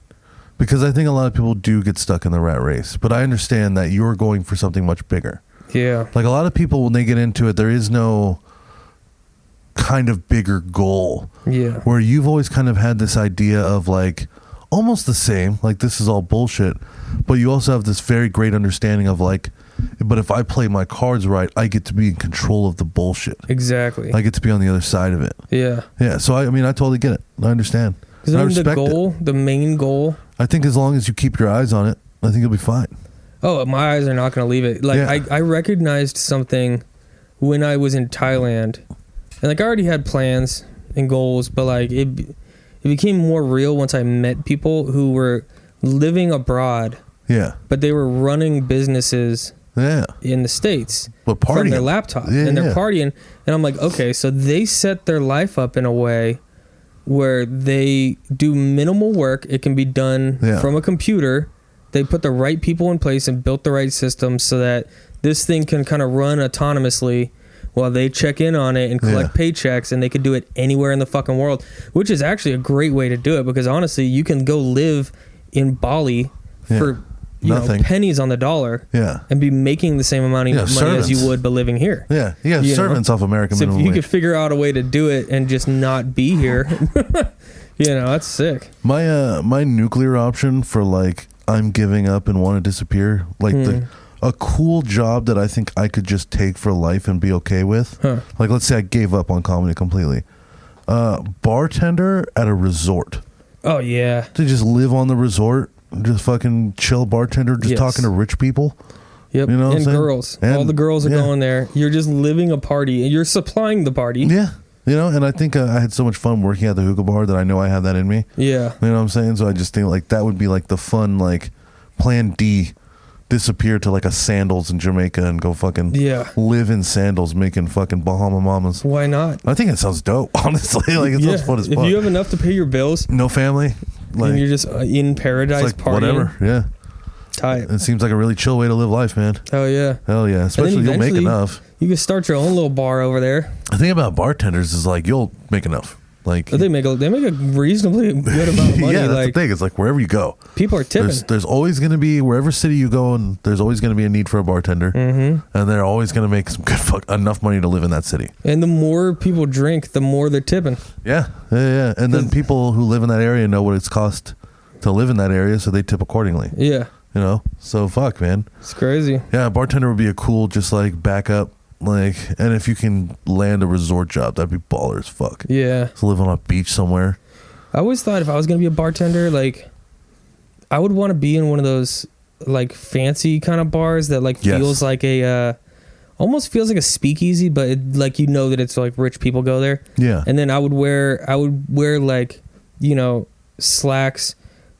because I think a lot of people do get stuck in the rat race, but I understand that you're going for something much bigger. Yeah. Like, a lot of people, when they get into it, there is no kind of bigger goal. Yeah. Where you've always kind of had this idea of, like, almost the same, like, this is all bullshit, but you also have this very great understanding of, like, but if I play my cards right, I get to be in control of the bullshit. Exactly. I get to be on the other side of it. Yeah. Yeah. So I mean, I totally get it. I understand. Because I respect the main goal. I think as long as you keep your eyes on it, I think you'll be fine. Oh, my eyes are not going to leave it. Like, I recognized something when I was in Thailand, and, like, I already had plans and goals, but, like, it became more real once I met people who were living abroad. Yeah. But they were running businesses. Yeah. In the States, but partying from their laptop, and they're partying, and I'm like, okay, so they set their life up in a way where they do minimal work. It can be done from a computer. They put the right people in place and built the right systems so that this thing can kind of run autonomously while they check in on it and collect paychecks, and they could do it anywhere in the fucking world, which is actually a great way to do it, because honestly, you can go live in Bali for you know, pennies on the dollar, and be making the same amount of money as you would, but living here. Yeah, you have servants off American minimum wage. If you wage. could figure out a way to do it and just not be here, you know, that's sick. My nuclear option for, like, I'm giving up and want to disappear, like a cool job that I think I could just take for life and be okay with. Like, let's say I gave up on comedy completely. Bartender at a resort. Oh yeah, to just live on the resort. Just fucking chill bartender, just talking to rich people. Yep. You know what I'm saying? Girls. All the girls are going there. You're just living a party, and you're supplying the party. Yeah. You know, and I think I had so much fun working at the hookah bar that I know I have that in me. Yeah. You know what I'm saying? So I just think, like, that would be, like, the fun, like, plan D. Disappear to, like, a sandals in Jamaica and go fucking live in sandals making fucking Bahama Mamas. Why not? I think it sounds dope, honestly. Like, it sounds fun as fuck. If you have enough to pay your bills. No family. Like, and you're just in paradise, like partying. Whatever, yeah. Tight. It seems like a really chill way to live life, man. Oh yeah. Hell yeah. Especially you'll make enough. You can start your own little bar over there. The thing about bartenders is, like, you'll make enough. Like, they make a reasonably good amount of money. Yeah, that's like, the thing. It's like wherever you go, people are tipping. There's always going to be, wherever city you go, and there's always going to be a need for a bartender, and they're always going to make some good enough money to live in that city. And the more people drink, the more they're tipping. Yeah. And then people who live in that area know what it's cost to live in that area, so they tip accordingly. Yeah. You know, so fuck, man. It's crazy. Yeah, a bartender would be a cool, just, like, backup. Like, and if you can land a resort job, that'd be baller as fuck. Yeah. To live on a beach somewhere. I always thought if I was going to be a bartender, like, I would want to be in one of those, like, fancy kind of bars that, like, feels like almost feels like a speakeasy, but it, like, you know that it's, like, rich people go there. Yeah. And then I would wear like, you know, slacks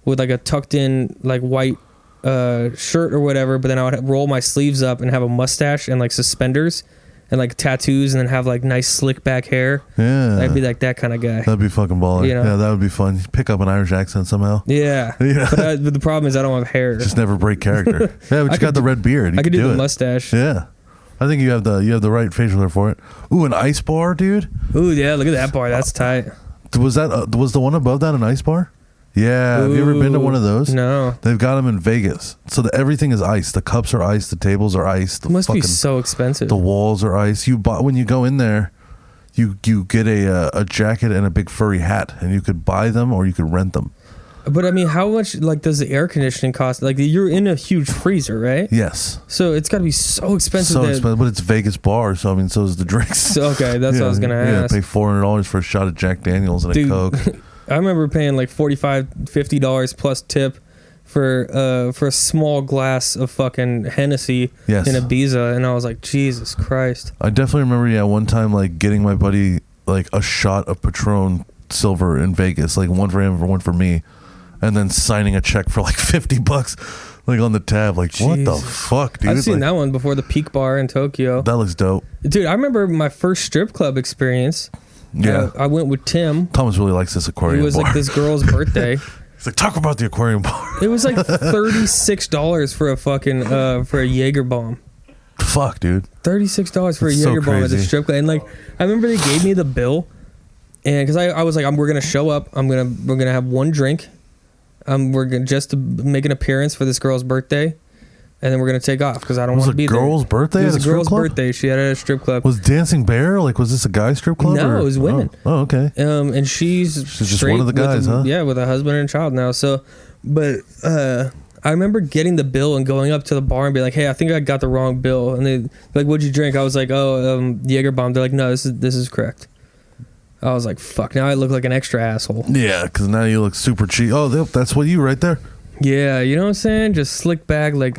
with, like, a tucked in, like, white shirt or whatever, but then I would roll my sleeves up and have a mustache and, like, suspenders and like tattoos, and then have like nice slick back hair. Yeah. I'd be like that kind of guy. That'd be fucking baller. You know? Yeah, that would be fun. Pick up an Irish accent somehow. Yeah. Yeah. But the problem is I don't have hair. Just never break character. Yeah, but you got the red beard. I could do the it. mustache. Yeah. I think you have the right facial hair for it. Ooh, an ice bar, dude. Ooh, yeah, look at that bar. That's tight. Was the one above that an ice bar? Yeah. Have you ever been to one of those? No. They've got them in Vegas. So everything is ice. The cups are ice. The tables are ice. It must be so expensive. The walls are ice. When you go in there, you get a jacket and a big furry hat, and you could buy them or you could rent them. But I mean, how much like does the air conditioning cost? Like you're in a huge freezer, right? Yes. So it's got to be so expensive. So expensive, but it's Vegas bar, so I mean, so is the drinks. So, okay, that's what I was gonna ask. Yeah, pay $400 for a shot of Jack Daniels and a Coke. I remember paying like $45-$50 plus tip for a small glass of fucking Hennessy in Ibiza, and I was like, Jesus Christ. I definitely remember, one time like getting my buddy like a shot of Patron Silver in Vegas, like one for him, one for me. And then signing a check for like $50, like on the tab. Like, Jeez. What the fuck, dude? I've seen that one before, the Peak Bar in Tokyo. That looks dope. Dude, I remember my first strip club experience. Yeah. I went with Tim. Thomas really likes this aquarium bar. It was like this girl's birthday. He's like, talk about the aquarium bar. It was like $36 for a fucking, for a Jaeger bomb. Fuck, dude. $36 for That's a so Jaeger bomb at the crazy. strip club. And like, I remember they gave me the bill. And because I was like, we're going to show up. We're going to have one drink. We're gonna just to make an appearance for this girl's birthday, and then we're gonna take off because I don't want to be there. Was it a girl's birthday? It was at a strip girl's club? birthday. She had it at a strip club. Was Dancing Bear was this a guy strip club? No, or? it was women. Oh, okay. And she's just one of the guys, huh? Yeah, with a husband and a child now. So, but I remember getting the bill and going up to the bar and be like, "Hey, I think I got the wrong bill." And they like, "What'd you drink?" I was like, "Oh, Jaeger bomb." They're like, "No, this is correct." I was like, "Fuck!" Now I look like an extra asshole. Yeah, because now you look super cheap. Oh, that's what you right there. Yeah, you know what I'm saying? Just slick back, like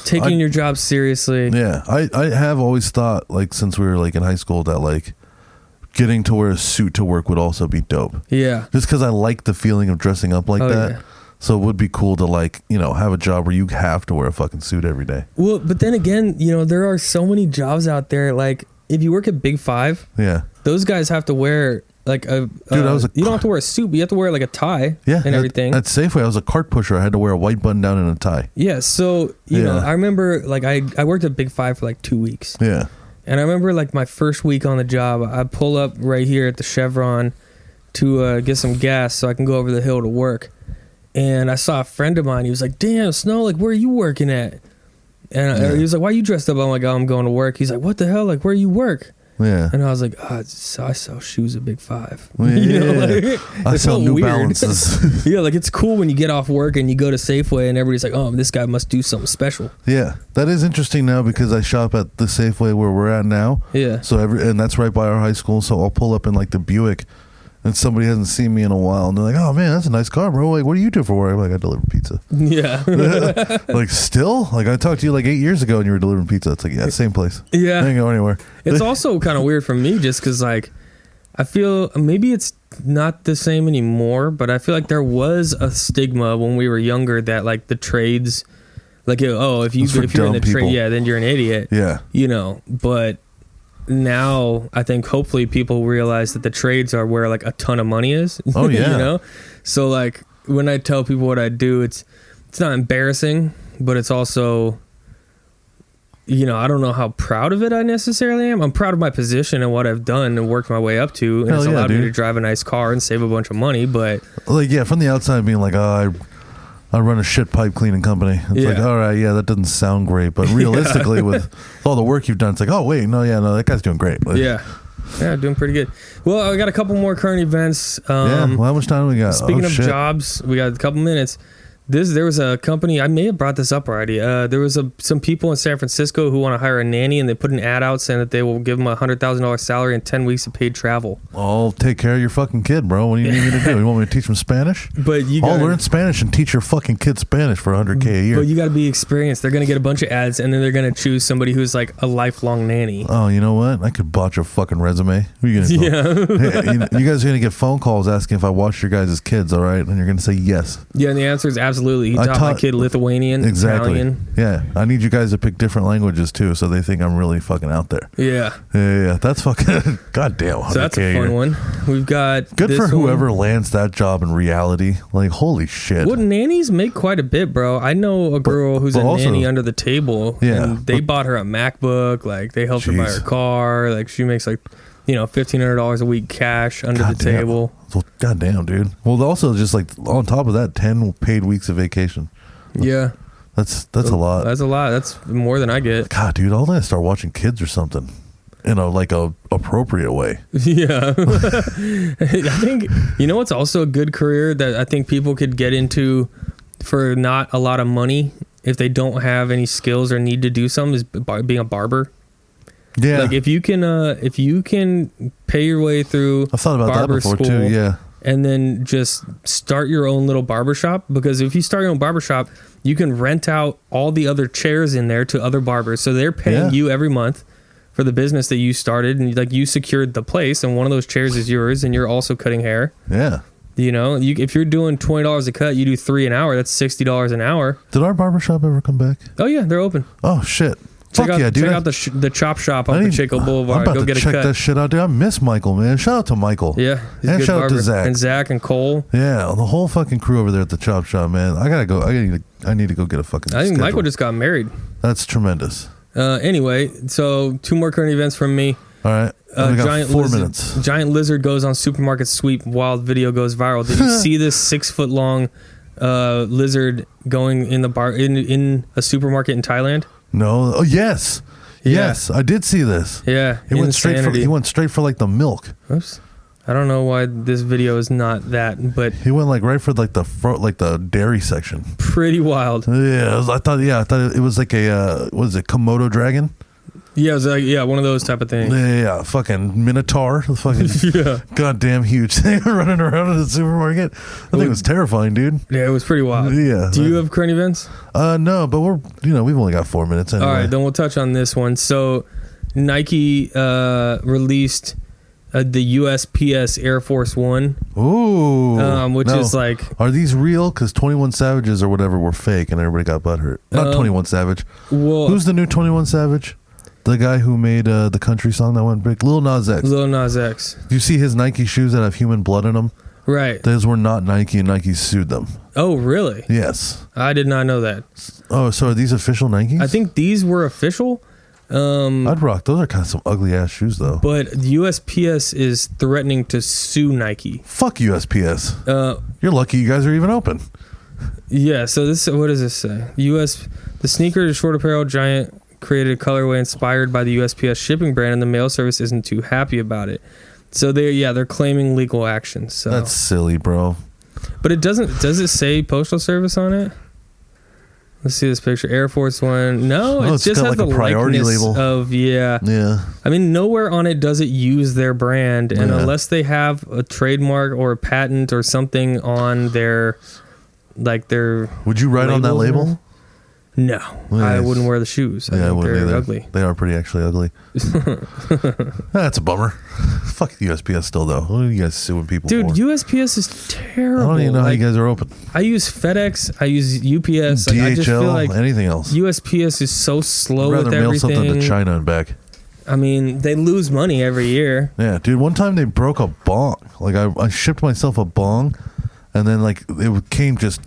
taking your job seriously. Yeah, I have always thought, like, since we were like in high school, that like getting to wear a suit to work would also be dope. Yeah, just because I like the feeling of dressing up like that. Yeah. So it would be cool to like, have a job where you have to wear a fucking suit every day. Well, but then again, there are so many jobs out there. Like if you work at Big Five, those guys have to wear like a. Dude, you don't have to wear a suit, but you have to wear like a tie. And everything. At Safeway, I was a cart pusher. I had to wear a white button down and a tie. Yeah. So you know, I remember like I worked at Big Five for like 2 weeks. Yeah. And I remember like my first week on the job, I pull up right here at the Chevron to get some gas so I can go over the hill to work. And I saw a friend of mine. He was like, "Damn, Snow, like, where are you working at?" And he was like, "Why are you dressed up?" I'm like, "Oh, I'm going to work." He's like, "What the hell? Like, where you work?" Yeah. And I was like, I sell shoes at Big Five. Yeah. I sell New Balances. Yeah, like it's cool when you get off work and you go to Safeway and everybody's like, "Oh, this guy must do something special." Yeah, that is interesting now because I shop at the Safeway where we're at now. Yeah. So and that's right by our high school. So I'll pull up in like the Buick, and somebody hasn't seen me in a while, and they're like, "Oh man, that's a nice car, bro. Like, what do you do for work?" I'm like, "I deliver pizza." Yeah. Like still, like I talked to you like 8 years ago, and you were delivering pizza. It's like, yeah, same place. Yeah. I didn't go anywhere. It's also kind of weird for me just because like I feel maybe it's not the same anymore, but I feel like there was a stigma when we were younger that like the trades, like if you're in the trade, then you're an idiot. Yeah. But now I think hopefully people realize that the trades are where like a ton of money is. Oh yeah. So like when I tell people what I do, it's not embarrassing, but it's also, I don't know how proud of it I necessarily am. I'm proud of my position and what I've done and worked my way up to, and it's allowed me to drive a nice car and save a bunch of money. But like, yeah, from the outside being like, oh, I run a shit pipe cleaning company. It's like, all right, yeah, that doesn't sound great, but realistically, with all the work you've done, it's like, oh wait, no, that guy's doing great. Like, yeah, doing pretty good. Well, I got a couple more current events. Well, how much time do we got? Speaking of jobs, we got a couple minutes. There was a company, I may have brought this up already. There was some people in San Francisco who want to hire a nanny, and they put an ad out saying that they will give them a $100,000 salary and 10 weeks of paid travel. I'll take care of your fucking kid, bro. What do you need me to do? You want me to teach him Spanish? But I'll learn Spanish and teach your fucking kid Spanish for $100K a year. But you got to be experienced. They're going to get a bunch of ads, and then they're going to choose somebody who's like a lifelong nanny. Oh, you know what? I could botch a fucking resume. Who are you gonna Hey, you guys are going to get phone calls asking if I watch your guys' kids, all right? And you're going to say yes. Yeah, and the answer is absolutely Absolutely. He I taught my taught- kid Lithuanian, Exactly. Italian. Yeah. I need you guys to pick different languages too, so they think I'm really fucking out there. Yeah. Yeah. That's fucking goddamn. So that's a 100K fun year. one. We've got Good this for one. whoever lands that job in reality. Like, holy shit. Well, nannies make quite a bit, bro. I know a girl who's but a also- nanny under the table. Yeah, And they but- bought her a MacBook. Like, they helped her buy Jeez. her car. Like, she makes like, $1,500 a week cash under the Goddamn. table. Well, goddamn, dude. Well, also just like on top of that, 10 paid weeks of vacation. Yeah. That's a lot. That's a lot. That's more than I get. God, dude, I'll start watching kids or something in a appropriate way. Yeah. I think, what's also a good career that I think people could get into for not a lot of money if they don't have any skills or need to do something is being a barber. Yeah. Like if you can pay your way through I've thought about that barber before school too. Yeah. and then just start your own little barbershop, because if you start your own barbershop, you can rent out all the other chairs in there to other barbers. So they're paying Yeah. you every month for the business that you started, and like you secured the place and one of those chairs is yours and you're also cutting hair. Yeah. If you're doing $20 a cut, you do 3 an hour, that's $60 an hour. Did our barbershop ever come back? Oh yeah, they're open. Oh shit. Check Fuck out, yeah, dude. check out the chop shop on Pacheco I'm Boulevard. about Go to get a check cut. that shit out, dude. I miss Michael, man. Shout out to Michael. Yeah, he's a And good shout out to barber. Zach. And Zach and Cole. Yeah, the whole fucking crew over there at the chop shop, man. I gotta go. I need to go get a fucking. I think schedule. Michael just got married. That's tremendous. Anyway, so 2 more current events from me. All right, we got 4 lizard, minutes. Giant lizard goes on supermarket sweep. Wild video goes viral. Did you see this 6-foot long lizard going in the bar in a supermarket in Thailand? No. Oh yes, Yeah. yes. I did see this. Yeah, He went straight for. insanity. He went straight for like the milk. Oops. I don't know why this video is not that, but He went like right for like the front, like the dairy section. pretty wild. Yeah, I thought it was like a what is it, Komodo dragon? Yeah, it was like, one of those type of things. Yeah, fucking minotaur, the fucking Yeah. goddamn huge thing running around in the supermarket. I think it was terrifying, dude. Yeah, it was pretty wild. Yeah. Do you have current events? No, but we've only got 4 minutes anyway. All right, then we'll touch on this one. So, Nike released the USPS Air Force One, Ooh, which no. is like, Are these real? Because 21 Savages or whatever were fake, and everybody got butthurt. Not 21 Savage. well, Who's the new 21 Savage? The guy who made the country song that went big, Lil Nas X. Lil Nas X. Do you see his Nike shoes that have human blood in them? Right. Those were not Nike, and Nike sued them. Oh, really? Yes. I did not know that. Oh, so are these official Nikes? I think these were official, I'd rock. Those are kind of some ugly ass shoes, though. but USPS is threatening to sue Nike. Fuck USPS. You're lucky you guys are even open. Yeah, so what does this say? The sneaker to short apparel giant created a colorway inspired by the USPS shipping brand, and the mail service isn't too happy about it. So they're claiming legal action. So That's silly, bro. but it doesn't. Does it say postal service on it? Let's see this picture. Air Force One. No, Oh, it it's just got has like the a priority likeness label. of yeah. I mean, nowhere on it does it use their brand, and Yeah. unless they have a trademark or a patent or something on their Would you write on that label? No, I Yes. wouldn't wear the shoes. I Yeah, I think wouldn't they're either. ugly. They are pretty actually ugly. That's a bummer. Fuck the USPS still, though. What are you guys suing people Dude, for? USPS is I terrible. don't even know how Like, you guys are open. I use FedEx. I use UPS. Like, I just feel DHL, like anything else. USPS is so slow I'd rather with mail everything. something to China and back. I mean, they lose money every year. Yeah, dude. One time they broke a bong. Like I shipped myself a bong, and then like it came just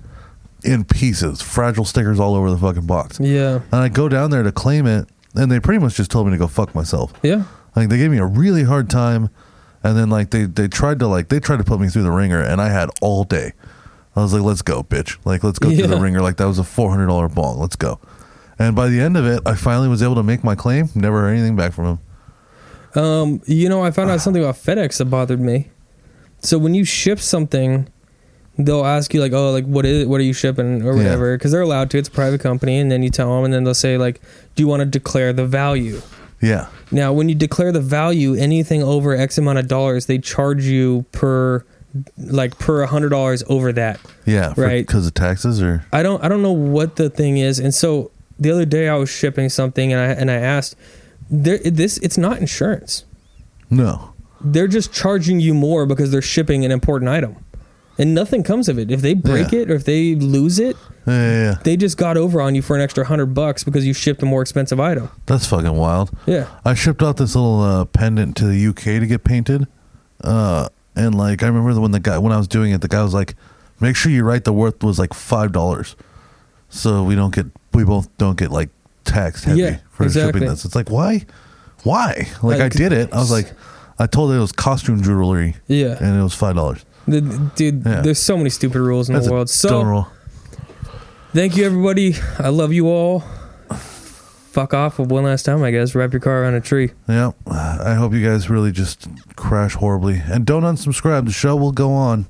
in pieces, fragile stickers all over the fucking box. Yeah. And I go down there to claim it, and they pretty much just told me to go fuck myself. Yeah. Like they gave me a really hard time, and then like they tried to put me through the ringer, and I had all day. I was like, let's go, bitch. Like let's go through the Yeah. ringer. Like that was a $400 bong. Let's go. And by the end of it, I finally was able to make my claim. Never heard anything back from him. I found out something about FedEx that bothered me. So when you ship something, they'll ask you like, oh, like what are you shipping or whatever, because they're allowed to. It's a private company, and then you tell them, and then they'll say like, do you want to declare the value? Yeah. Now, when you declare the value, anything over X amount of dollars, they charge you per $100 over that. Yeah. Right. Because of taxes or. I don't know what the thing is, and so the other day I was shipping something, and I asked, it's not insurance. No. They're just charging you more because they're shipping an important item. and nothing comes of it. If they break it or if they lose it, they just got over on you for an extra $100 because you shipped a more expensive item. That's fucking wild. Yeah. I shipped out this little pendant to the UK to get painted. And like, I remember when I was doing it, the guy was like, make sure you write the worth was like $5. So we both don't get like taxed heavy for shipping this. It's like, why? Like I did it. I was like, I told it was costume jewelry. Yeah. And it was $5. Dude, there's so many stupid rules in the world. So, thank you, everybody. I love you all. Fuck off one last time, I guess. Wrap your car around a tree. Yeah. I hope you guys really just crash horribly. And don't unsubscribe. The show will go on.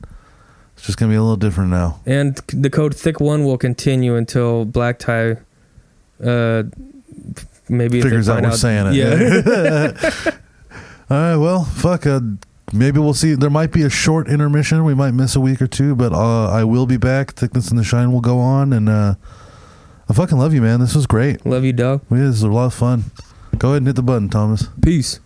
It's just going to be a little different now. And the code THICK1 will continue until Black Tie maybe figures out we're saying it. Yeah. All right, well, fuck. Maybe we'll see. There might be a short intermission. We might miss a week or two, but I will be back. Thickness and the Shine will go on, and I fucking love you, man. This was great. Love you, dog. This was a lot of fun. Go ahead and hit the button, Thomas. Peace.